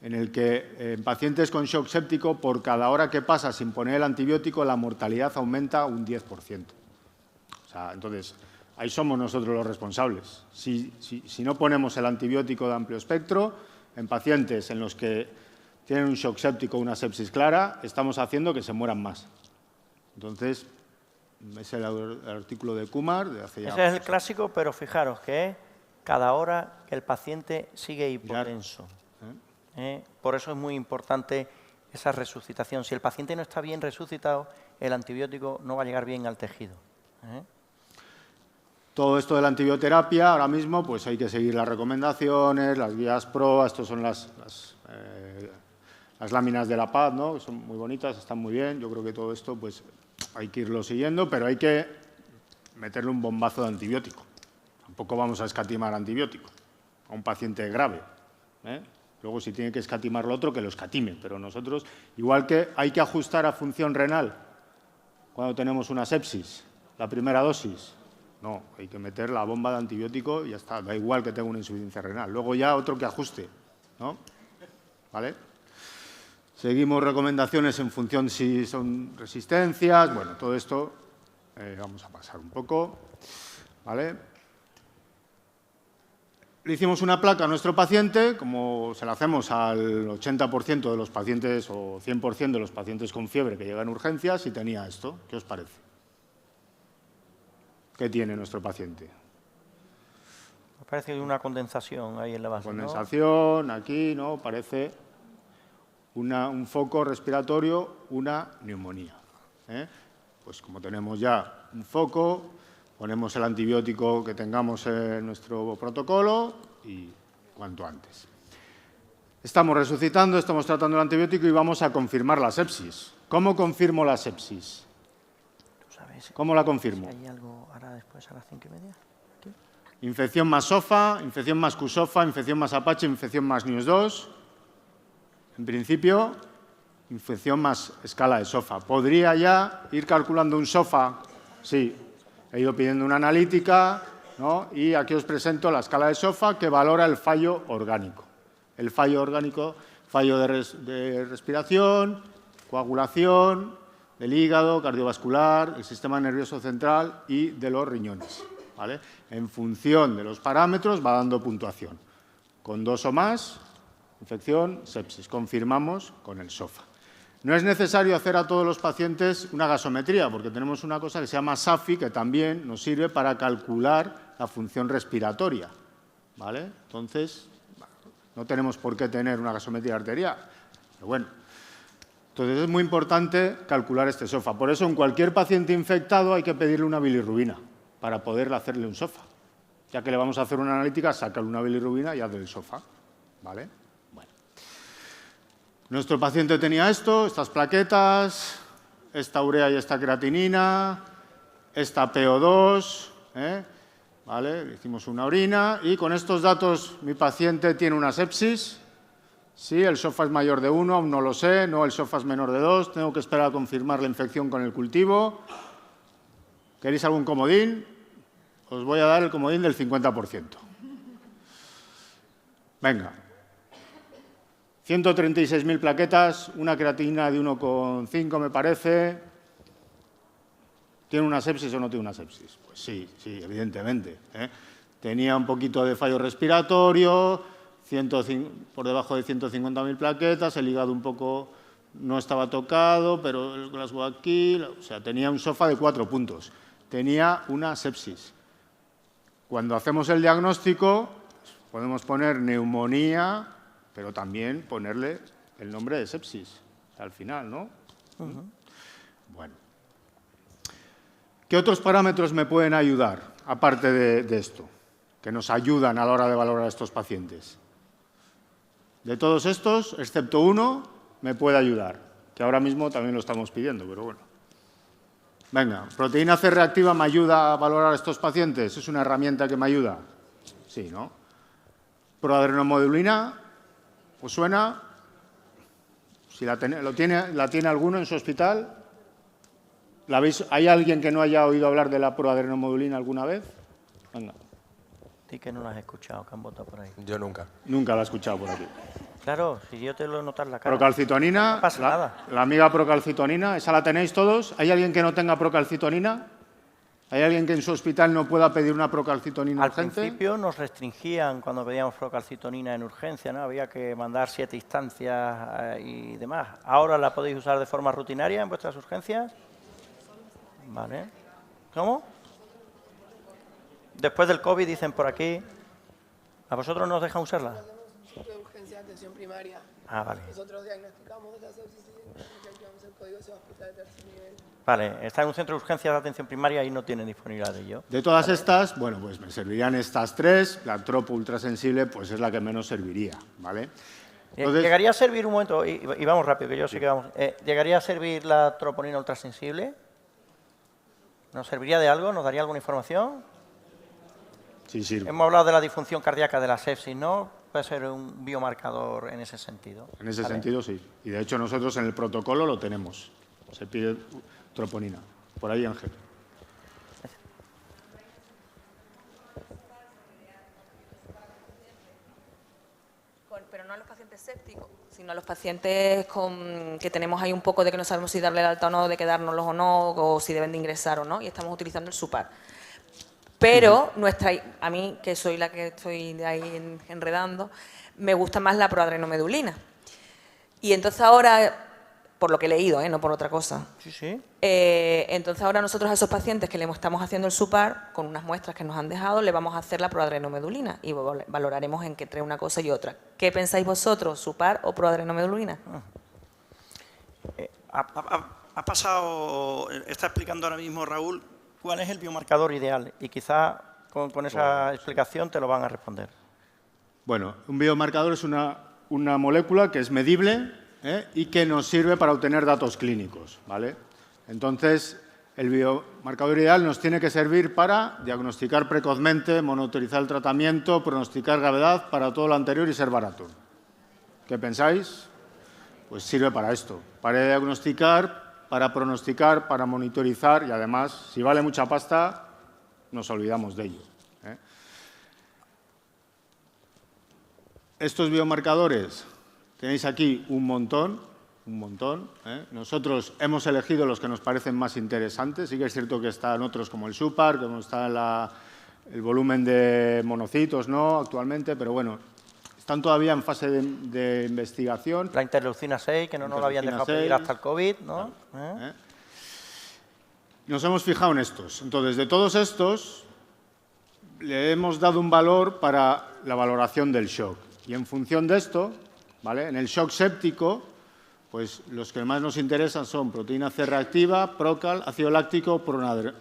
en el que en pacientes con shock séptico, por cada hora que pasa sin poner el antibiótico, la mortalidad aumenta un 10%. O sea, entonces, ahí somos nosotros los responsables. Si no ponemos el antibiótico de amplio espectro, en pacientes en los que tienen un shock séptico o una sepsis clara, estamos haciendo que se mueran más. Entonces, es el artículo de Kumar de hace ya... Ese es el clásico, pero fijaros que es cada hora que el paciente sigue hipotenso. Por eso es muy importante esa resucitación. Si el paciente no está bien resucitado, el antibiótico no va a llegar bien al tejido. Todo esto de la antibioterapia, ahora mismo, pues hay que seguir las recomendaciones, las guías PRO, estos son las láminas de la PAD, ¿no? Son muy bonitas, están muy bien. Yo creo que todo esto, pues, hay que irlo siguiendo, pero hay que meterle un bombazo de antibiótico. Tampoco vamos a escatimar antibiótico a un paciente grave. Luego, si tiene que escatimar lo otro, que lo escatime. Pero nosotros, igual que hay que ajustar a función renal cuando tenemos una sepsis, la primera dosis, no, hay que meter la bomba de antibiótico y ya está. Da igual que tenga una insuficiencia renal. Luego ya otro que ajuste, ¿no? ¿Vale? Seguimos recomendaciones en función si son resistencias. Bueno, todo esto vamos a pasar un poco, ¿vale? Le hicimos una placa a nuestro paciente, como se la hacemos al 80% de los pacientes o 100% de los pacientes con fiebre que llegan a urgencias, y tenía esto. ¿Qué os parece? ¿Qué tiene nuestro paciente? Me parece que hay una condensación ahí en la base. Condensación, ¿no? Aquí, ¿no? Parece un foco respiratorio, una neumonía. Pues como tenemos ya un foco, ponemos el antibiótico que tengamos en nuestro protocolo y cuanto antes. Estamos resucitando, estamos tratando el antibiótico y vamos a confirmar la sepsis. ¿Cómo confirmo la sepsis? ¿Cómo la confirmo? ¿Hay algo ahora después a las 5:30? ¿Aquí? Infección más SOFA, infección más QSOFA, infección más Apache, infección más NIUS2. En principio, infección más escala de SOFA. ¿Podría ya ir calculando un SOFA? Sí. He ido pidiendo una analítica, ¿no? Y aquí os presento la escala de SOFA que valora el fallo orgánico. El fallo orgánico, fallo de respiración, coagulación, del hígado, cardiovascular, el sistema nervioso central y de los riñones, ¿vale? En función de los parámetros va dando puntuación. Con 2 o más, infección, sepsis. Confirmamos con el SOFA. No es necesario hacer a todos los pacientes una gasometría, porque tenemos una cosa que se llama SAFI, que también nos sirve para calcular la función respiratoria, ¿vale? Entonces, no tenemos por qué tener una gasometría arterial, pero bueno. Entonces, es muy importante calcular este SOFA. Por eso, en cualquier paciente infectado hay que pedirle una bilirrubina para poder hacerle un SOFA. Ya que le vamos a hacer una analítica, sácale una bilirrubina y hazle el SOFA, ¿vale? Bueno. Nuestro paciente tenía esto, estas plaquetas, esta urea y esta creatinina, esta PO2, ¿vale? Le hicimos una orina y con estos datos mi paciente tiene una sepsis. Sí, el SOFA es mayor de 1, aún no lo sé, no, el SOFA es menor de 2, tengo que esperar a confirmar la infección con el cultivo. ¿Queréis algún comodín? Os voy a dar el comodín del 50%. Venga. 136.000 plaquetas, una creatinina de 1,5 me parece. ¿Tiene una sepsis o no tiene una sepsis? Pues sí, evidentemente. Tenía un poquito de fallo respiratorio, por debajo de 150.000 plaquetas, el hígado un poco no estaba tocado, pero el Glasgow aquí, o sea, tenía un SOFA de 4 puntos. Tenía una sepsis. Cuando hacemos el diagnóstico, podemos poner neumonía, pero también ponerle el nombre de sepsis al final, ¿no? Bueno. ¿Qué otros parámetros me pueden ayudar, aparte de esto, que nos ayudan a la hora de valorar a estos pacientes? De todos estos, excepto uno, me puede ayudar, que ahora mismo también lo estamos pidiendo, pero bueno. Venga, ¿proteína C reactiva me ayuda a valorar a estos pacientes? ¿Es una herramienta que me ayuda? Sí, ¿no? ¿Proadrenomodulina? ¿Os suena? Si ¿La tiene alguno en su hospital? ¿Hay alguien que no haya oído hablar de la proadrenomodulina alguna vez? Venga. Sí que no la has escuchado, que han votado por ahí. Yo nunca. Nunca la he escuchado por aquí. Claro, si yo te lo noto en la cara. Procalcitonina. No pasa nada. La amiga procalcitonina, ¿esa la tenéis todos? ¿Hay alguien que no tenga procalcitonina? ¿Hay alguien que en su hospital no pueda pedir una procalcitonina urgente? Al principio nos restringían cuando pedíamos procalcitonina en urgencia, ¿no? Había que mandar 7 instancias y demás. ¿Ahora la podéis usar de forma rutinaria en vuestras urgencias? Vale. ¿Cómo? Después del COVID, dicen por aquí. ¿A vosotros nos dejan usarla? De urgencia, atención primaria. Ah, vale. Nosotros diagnosticamos la sepsis y activamos el código de hospital de tercer nivel. Vale, está en un centro de urgencias de atención primaria y no tiene disponibilidad de ello. De todas estas, bueno, pues me servirían estas 3. La tropo ultrasensible, pues es la que menos serviría, ¿vale? Entonces, ¿llegaría a servir, un momento, y vamos rápido, que yo sí que vamos, ¿llegaría a servir la troponina ultrasensible? ¿Nos serviría de algo? ¿Nos daría alguna información? Sí, sirve. Hemos hablado de la disfunción cardíaca de la sepsis, ¿no? Puede ser un biomarcador en ese sentido. En ese sentido, sí. Y de hecho nosotros en el protocolo lo tenemos. Se pide troponina. Por ahí, Ángel. Pero no a los pacientes sépticos, sino a los pacientes que tenemos ahí un poco de que no sabemos si darle el alta o no, de quedárnoslos o no, o si deben de ingresar o no, y estamos utilizando el SUPAR. Pero a mí, que soy la que estoy de ahí enredando, me gusta más la proadrenomedulina. Y entonces ahora, por lo que he leído, no por otra cosa, sí. Entonces ahora nosotros a esos pacientes que le estamos haciendo el SUPAR, con unas muestras que nos han dejado, le vamos a hacer la proadrenomedulina y valoraremos en qué trae una cosa y otra. ¿Qué pensáis vosotros, SUPAR o proadrenomedulina? Ha pasado, está explicando ahora mismo Raúl, ¿cuál es el biomarcador ideal? Y quizá con esa explicación te lo van a responder. Bueno, un biomarcador es una molécula que es medible y que nos sirve para obtener datos clínicos, ¿vale? Entonces, el biomarcador ideal nos tiene que servir para diagnosticar precozmente, monitorizar el tratamiento, pronosticar gravedad, para todo lo anterior y ser barato. ¿Qué pensáis? Pues sirve para esto, para diagnosticar, para pronosticar, para monitorizar y además, si vale mucha pasta, nos olvidamos de ello. Estos biomarcadores, tenéis aquí un montón. Nosotros hemos elegido los que nos parecen más interesantes. Sí que es cierto que están otros como el SUPAR, como está el volumen de monocitos, ¿no? Actualmente, pero bueno, están todavía en fase de investigación. La interleucina 6, que no nos lo habían dejado pedir hasta el COVID, ¿no? Nos hemos fijado en estos. Entonces, de todos estos, le hemos dado un valor para la valoración del shock. Y en función de esto, ¿vale? En el shock séptico, pues los que más nos interesan son proteína C reactiva, Procal, ácido láctico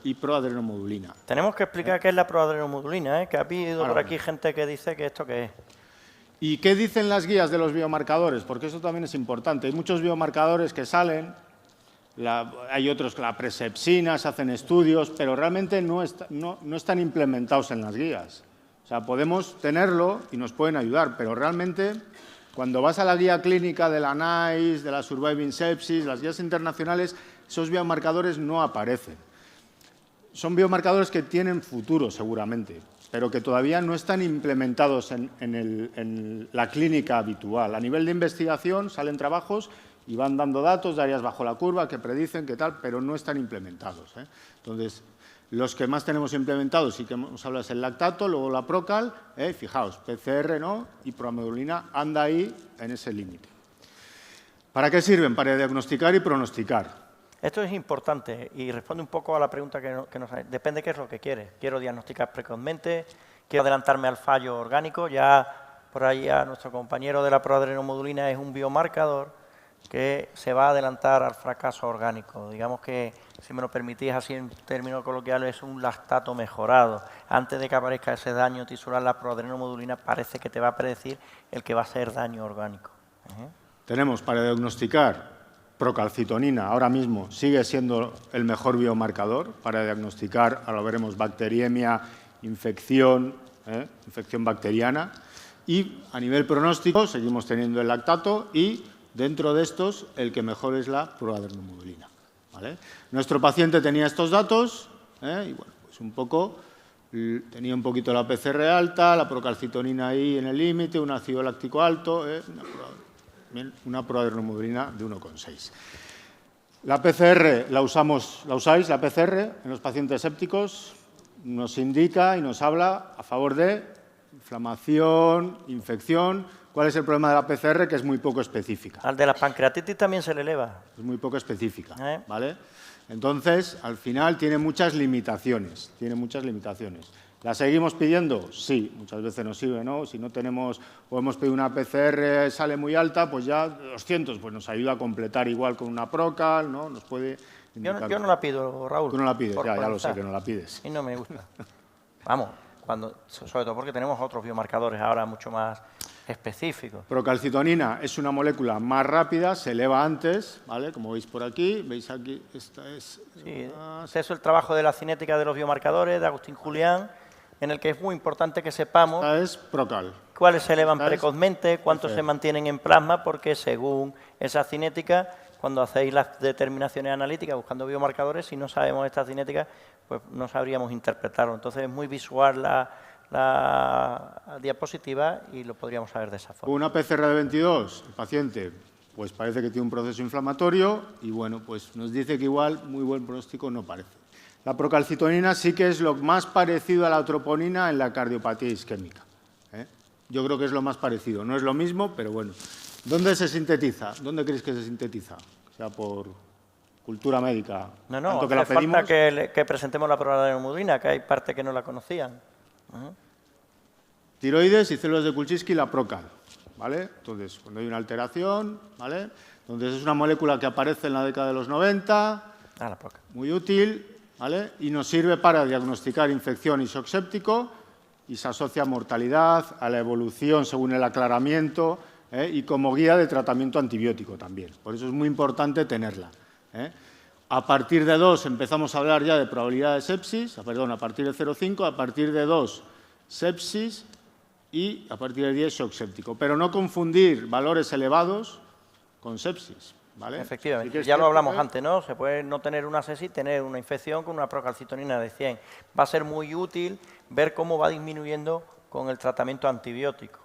y proadrenomodulina. Tenemos que explicar qué es la proadrenomodulina, que ha habido por aquí gente que dice que esto qué es. ¿Y qué dicen las guías de los biomarcadores? Porque eso también es importante. Hay muchos biomarcadores que salen, hay otros que la presepsina, se hacen estudios, pero realmente no están implementados en las guías. O sea, podemos tenerlo y nos pueden ayudar, pero realmente cuando vas a la guía clínica de la NICE, de la Surviving Sepsis, las guías internacionales, esos biomarcadores no aparecen. Son biomarcadores que tienen futuro seguramente, pero que todavía no están implementados en la clínica habitual. A nivel de investigación salen trabajos y van dando datos de áreas bajo la curva que predicen qué tal, pero no están implementados, ¿eh? Entonces, los que más tenemos implementados, sí que hemos hablado, es el lactato, luego la Procal, fijaos, PCR, ¿no? Y proamedulina anda ahí en ese límite. ¿Para qué sirven? Para diagnosticar y pronosticar. Esto es importante y responde un poco a la pregunta que nos hace. Depende qué es lo que quieres. Quiero diagnosticar precozmente, quiero adelantarme al fallo orgánico. Ya por ahí a nuestro compañero de la proadrenomodulina es un biomarcador que se va a adelantar al fracaso orgánico. Digamos que, si me lo permitís así en términos coloquiales, es un lactato mejorado. Antes de que aparezca ese daño tisular, la proadrenomodulina parece que te va a predecir el que va a ser daño orgánico. Tenemos para diagnosticar procalcitonina, ahora mismo sigue siendo el mejor biomarcador para diagnosticar, ahora lo veremos, bacteriemia, infección, infección bacteriana. Y a nivel pronóstico seguimos teniendo el lactato y dentro de estos el que mejor es la proadrenomodulina, ¿vale? Nuestro paciente tenía estos datos y bueno, pues un poco tenía un poquito la PCR alta, la procalcitonina ahí en el límite, un ácido láctico alto, una proadrenomodulina de 1,6. La PCR la usáis, la PCR, en los pacientes sépticos, nos indica y nos habla a favor de inflamación, infección. ¿Cuál es el problema de la PCR? Que es muy poco específica. Al de la pancreatitis también se le eleva. Es muy poco específica, ¿vale? Entonces, al final tiene muchas limitaciones, ¿La seguimos pidiendo? Sí, muchas veces nos sirve, ¿no? Si no tenemos o hemos pedido una PCR, sale muy alta, pues ya 200, pues nos ayuda a completar igual con una Procal, ¿no? Nos puede indicar. Yo no la pido, Raúl. Tú no la pides, ya lo sé que no la pides. Y no me gusta. Vamos, sobre todo porque tenemos otros biomarcadores ahora mucho más específicos. Procalcitonina es una molécula más rápida, se eleva antes, ¿vale? Como veis por aquí, veis aquí, esta es... Sí, es eso el trabajo de la cinética de los biomarcadores, de Agustín Julián, en el que es muy importante que sepamos esta es Procal. Cuáles se elevan precozmente, cuántos se mantienen en plasma, porque según esa cinética, cuando hacéis las determinaciones analíticas buscando biomarcadores, si no sabemos esta cinética, pues no sabríamos interpretarlo. Entonces es muy visual la diapositiva y lo podríamos saber de esa forma. Una PCR de 22, el paciente pues parece que tiene un proceso inflamatorio y bueno, pues nos dice que igual muy buen pronóstico no parece. La procalcitonina sí que es lo más parecido a la troponina en la cardiopatía isquémica. Yo creo que es lo más parecido. No es lo mismo, pero bueno. ¿Dónde se sintetiza? ¿Dónde creéis que se sintetiza? O sea, por cultura médica. No, hace falta que presentemos la proadrenomodulina, que hay parte que no la conocían. Tiroides y células de Kulczycki, la Procal, ¿vale? Entonces, cuando hay una alteración, ¿vale? Entonces, es una molécula que aparece en la década de los 90, la Procal. Muy útil, ¿vale? Y nos sirve para diagnosticar infección y shock séptico y se asocia a mortalidad, a la evolución según el aclaramiento y como guía de tratamiento antibiótico también. Por eso es muy importante tenerla. A partir de 2 empezamos a hablar ya de probabilidad de sepsis, a partir de 0,5, a partir de 2 sepsis y a partir de 10 shock séptico. Pero no confundir valores elevados con sepsis, ¿vale? Efectivamente, ya lo hablamos antes, ¿no? Se puede no tener una sepsis, tener una infección con una procalcitonina de 100. Va a ser muy útil ver cómo va disminuyendo con el tratamiento antibiótico.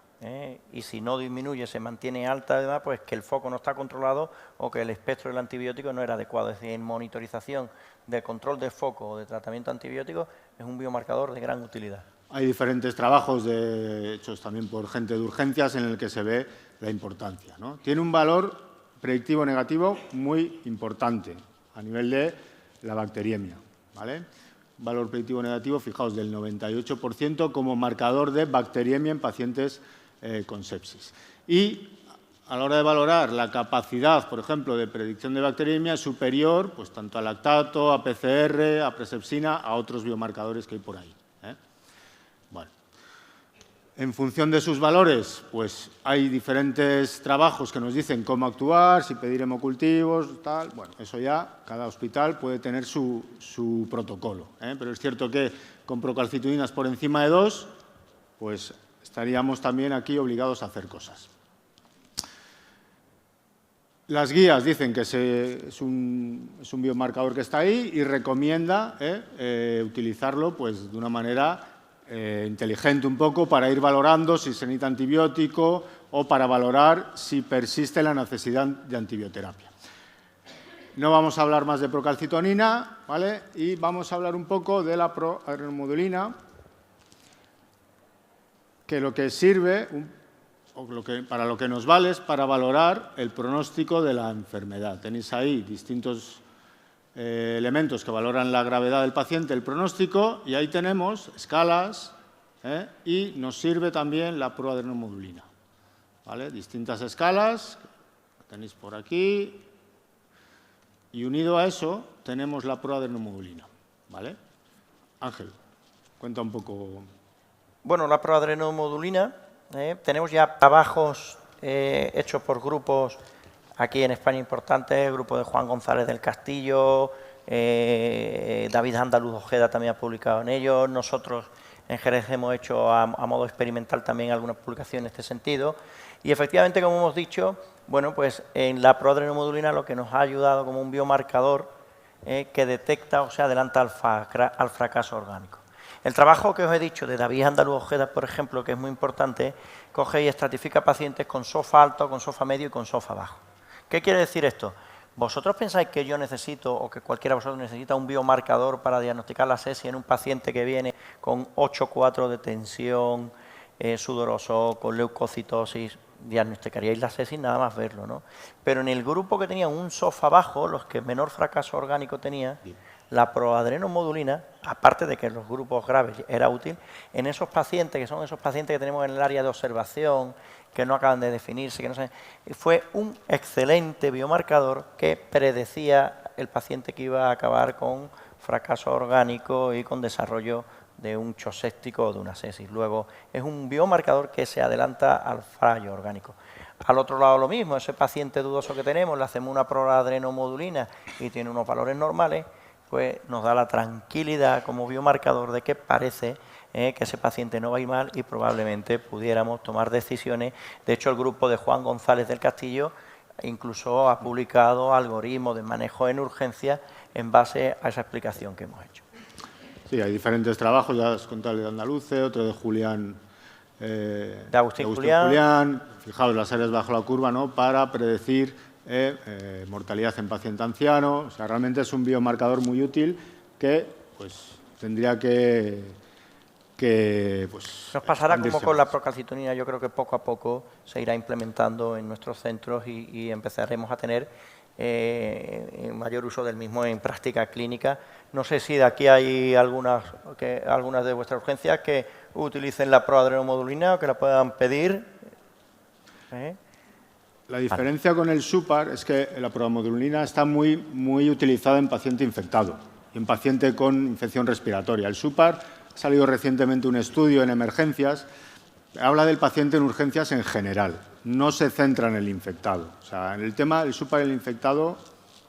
Y si no disminuye, se mantiene alta, además, pues que el foco no está controlado o que el espectro del antibiótico no era adecuado. Es decir, en monitorización de control de foco o de tratamiento antibiótico es un biomarcador de gran utilidad. Hay diferentes trabajos hechos también por gente de urgencias en el que se ve la importancia, ¿no? Tiene un valor predictivo negativo muy importante a nivel de la bacteriemia, ¿vale? Valor predictivo negativo, fijaos, del 98% como marcador de bacteriemia en pacientes con sepsis. Y a la hora de valorar la capacidad, por ejemplo, de predicción de bacteriemia es superior, pues tanto a lactato, a PCR, a presepsina, a otros biomarcadores que hay por ahí. Bueno. En función de sus valores, pues hay diferentes trabajos que nos dicen cómo actuar, si pedir hemocultivos, tal. Bueno, eso ya, cada hospital puede tener su protocolo, ¿eh? Pero es cierto que con procalcitoninas por encima de 2, pues estaríamos también aquí obligados a hacer cosas. Las guías dicen que es un biomarcador que está ahí y recomienda utilizarlo pues, de una manera inteligente un poco para ir valorando si se necesita antibiótico o para valorar si persiste la necesidad de antibioterapia. No vamos a hablar más de procalcitonina, ¿vale? Y vamos a hablar un poco de la proadrenomodulina, que lo que sirve, para lo que nos vale es para valorar el pronóstico de la enfermedad. Tenéis ahí distintos elementos que valoran la gravedad del paciente, el pronóstico, y ahí tenemos escalas y nos sirve también la proadrenomodulina, ¿vale? Distintas escalas, tenéis por aquí, y unido a eso tenemos la proadrenomodulina, ¿vale? Ángel, cuenta un poco. Bueno, la proadrenomodulina, tenemos ya trabajos hechos por grupos aquí en España importantes, el grupo de Juan González del Castillo, David Andaluz Ojeda también ha publicado en ellos, nosotros en Jerez hemos hecho a modo experimental también algunas publicaciones en este sentido, y efectivamente, como hemos dicho, bueno, pues en la proadrenomodulina lo que nos ha ayudado como un biomarcador que detecta o se adelanta al fracaso orgánico. El trabajo que os he dicho de David Andaluz Ojeda, por ejemplo, que es muy importante, coge y estratifica pacientes con SOFA alto, con SOFA medio y con SOFA bajo. ¿Qué quiere decir esto? ¿Vosotros pensáis que yo necesito o que cualquiera de vosotros necesita un biomarcador para diagnosticar la sepsis en un paciente que viene con 8,4 de tensión, sudoroso, con leucocitosis? Diagnosticaríais la sepsis nada más verlo, ¿no? Pero en el grupo que tenía un SOFA bajo, los que menor fracaso orgánico tenía, la proadrenomodulina, aparte de que en los grupos graves era útil, en esos pacientes, que son esos pacientes que tenemos en el área de observación, que no acaban de definirse, que no sé, fue un excelente biomarcador que predecía el paciente que iba a acabar con fracaso orgánico y con desarrollo de un shock séptico o de una sepsis. Luego, es un biomarcador que se adelanta al fallo orgánico. Al otro lado lo mismo, ese paciente dudoso que tenemos, le hacemos una proadrenomodulina y tiene unos valores normales, pues nos da la tranquilidad como biomarcador de que parece que ese paciente no va a ir mal y probablemente pudiéramos tomar decisiones. De hecho, el grupo de Juan González del Castillo incluso ha publicado algoritmos de manejo en urgencia en base a esa explicación que hemos hecho. Sí, hay diferentes trabajos, ya os conté el de Andaluce, otro de Julián, de Agustín Julián. Fijaos, las áreas bajo la curva, ¿no?, para predecir mortalidad en paciente anciano. O sea, realmente es un biomarcador muy útil que pues, tendría que pues, nos pasará como con la procalcitonina. Yo creo que poco a poco se irá implementando en nuestros centros y empezaremos a tener mayor uso del mismo en práctica clínica. No sé si de aquí hay algunas de vuestras urgencias que utilicen la proadrenomodulina o que la puedan pedir. La diferencia con el SUPAR es que la proadrenomodulina está muy utilizada en paciente infectado y en paciente con infección respiratoria. El SUPAR, ha salido recientemente un estudio en emergencias, habla del paciente en urgencias en general, no se centra en el infectado. O sea, en el tema del SUPAR en el infectado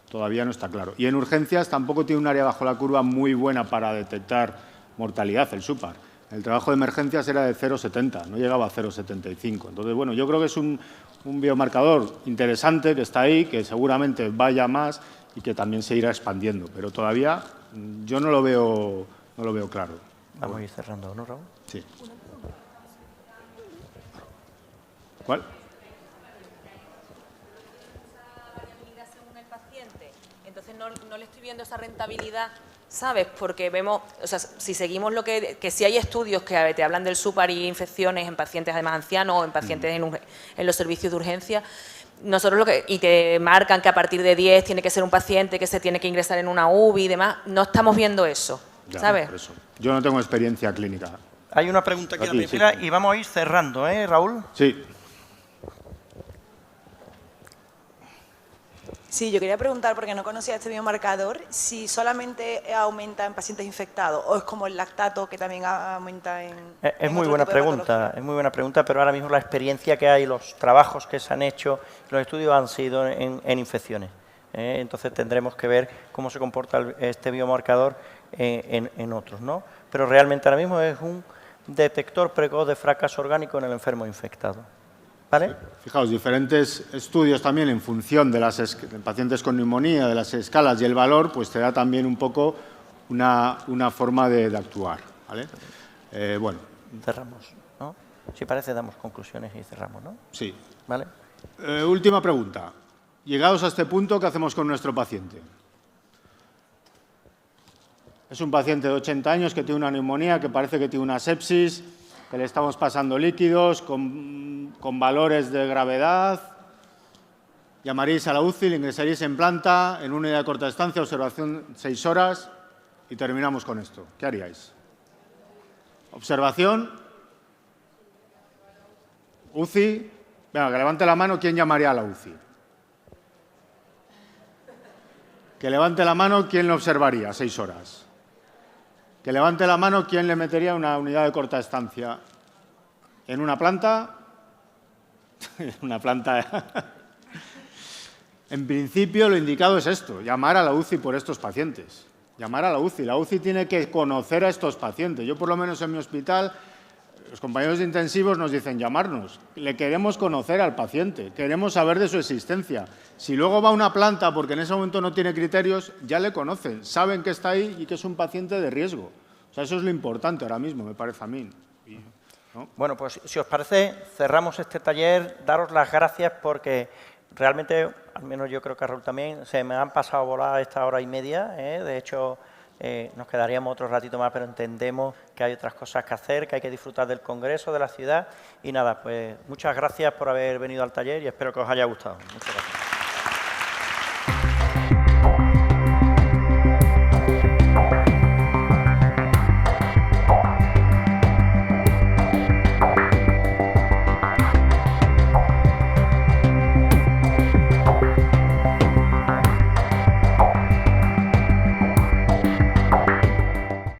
todavía no está claro. Y en urgencias tampoco tiene un área bajo la curva muy buena para detectar mortalidad, el SUPAR. El trabajo de emergencias era de 0,70, no llegaba a 0,75. Entonces, bueno, yo creo que es un biomarcador interesante que está ahí, que seguramente vaya más y que también se irá expandiendo. Pero todavía yo no lo veo claro. Vamos a ir cerrando, ¿no, Raúl? Sí. ¿Cuál? Entonces no le estoy viendo esa rentabilidad, ¿sabes? Porque vemos, o sea, si seguimos lo que si hay estudios que te hablan del SUPAR y infecciones en pacientes además ancianos o en pacientes en los servicios de urgencia, nosotros y te marcan que a partir de 10 tiene que ser un paciente que se tiene que ingresar en una UBI y demás, no estamos viendo eso, ¿sabes? Por eso. Yo no tengo experiencia clínica. Hay una pregunta aquí en la primera y vamos a ir cerrando, ¿eh, Raúl? Sí. Sí, yo quería preguntar, porque no conocía este biomarcador, si solamente aumenta en pacientes infectados o es como el lactato que también aumenta en... Es muy buena pregunta, pero ahora mismo la experiencia que hay, los trabajos que se han hecho, los estudios han sido en infecciones. Entonces tendremos que ver cómo se comporta este biomarcador en otros, ¿no? Pero realmente ahora mismo es un detector precoz de fracaso orgánico en el enfermo infectado. ¿Vale? Fijaos, diferentes estudios también en función de pacientes con neumonía, de las escalas y el valor, pues te da también un poco una forma de actuar. ¿Vale? Bueno. Cerramos, ¿no? Si parece, damos conclusiones y cerramos, ¿no? Sí. ¿Vale? Última pregunta. Llegados a este punto, ¿qué hacemos con nuestro paciente? Es un paciente de 80 años que tiene una neumonía, que parece que tiene una sepsis, que le estamos pasando líquidos con valores de gravedad. Llamaréis a la UCI, le ingresaréis en planta, en una unidad de corta estancia, observación 6 horas y terminamos con esto. ¿Qué haríais? Observación. UCI. Venga, que levante la mano quién llamaría a la UCI. Que levante la mano quién le observaría 6 horas. Que levante la mano quién le metería una unidad de corta estancia. ¿En una planta? En una planta. En principio lo indicado es esto, llamar a la UCI por estos pacientes. Llamar a la UCI. La UCI tiene que conocer a estos pacientes. Yo por lo menos en mi hospital, los compañeros de intensivos nos dicen llamarnos. Le queremos conocer al paciente, queremos saber de su existencia. Si luego va a una planta porque en ese momento no tiene criterios, ya le conocen, saben que está ahí y que es un paciente de riesgo. O sea, eso es lo importante ahora mismo, me parece a mí. ¿No? Bueno, pues si os parece, cerramos este taller. Daros las gracias porque realmente, al menos yo creo que a Raúl también, se me han pasado a volar esta hora y media. De hecho, nos quedaríamos otro ratito más, pero entendemos que hay otras cosas que hacer, que hay que disfrutar del Congreso, de la ciudad. Y nada, pues muchas gracias por haber venido al taller y espero que os haya gustado. Muchas gracias.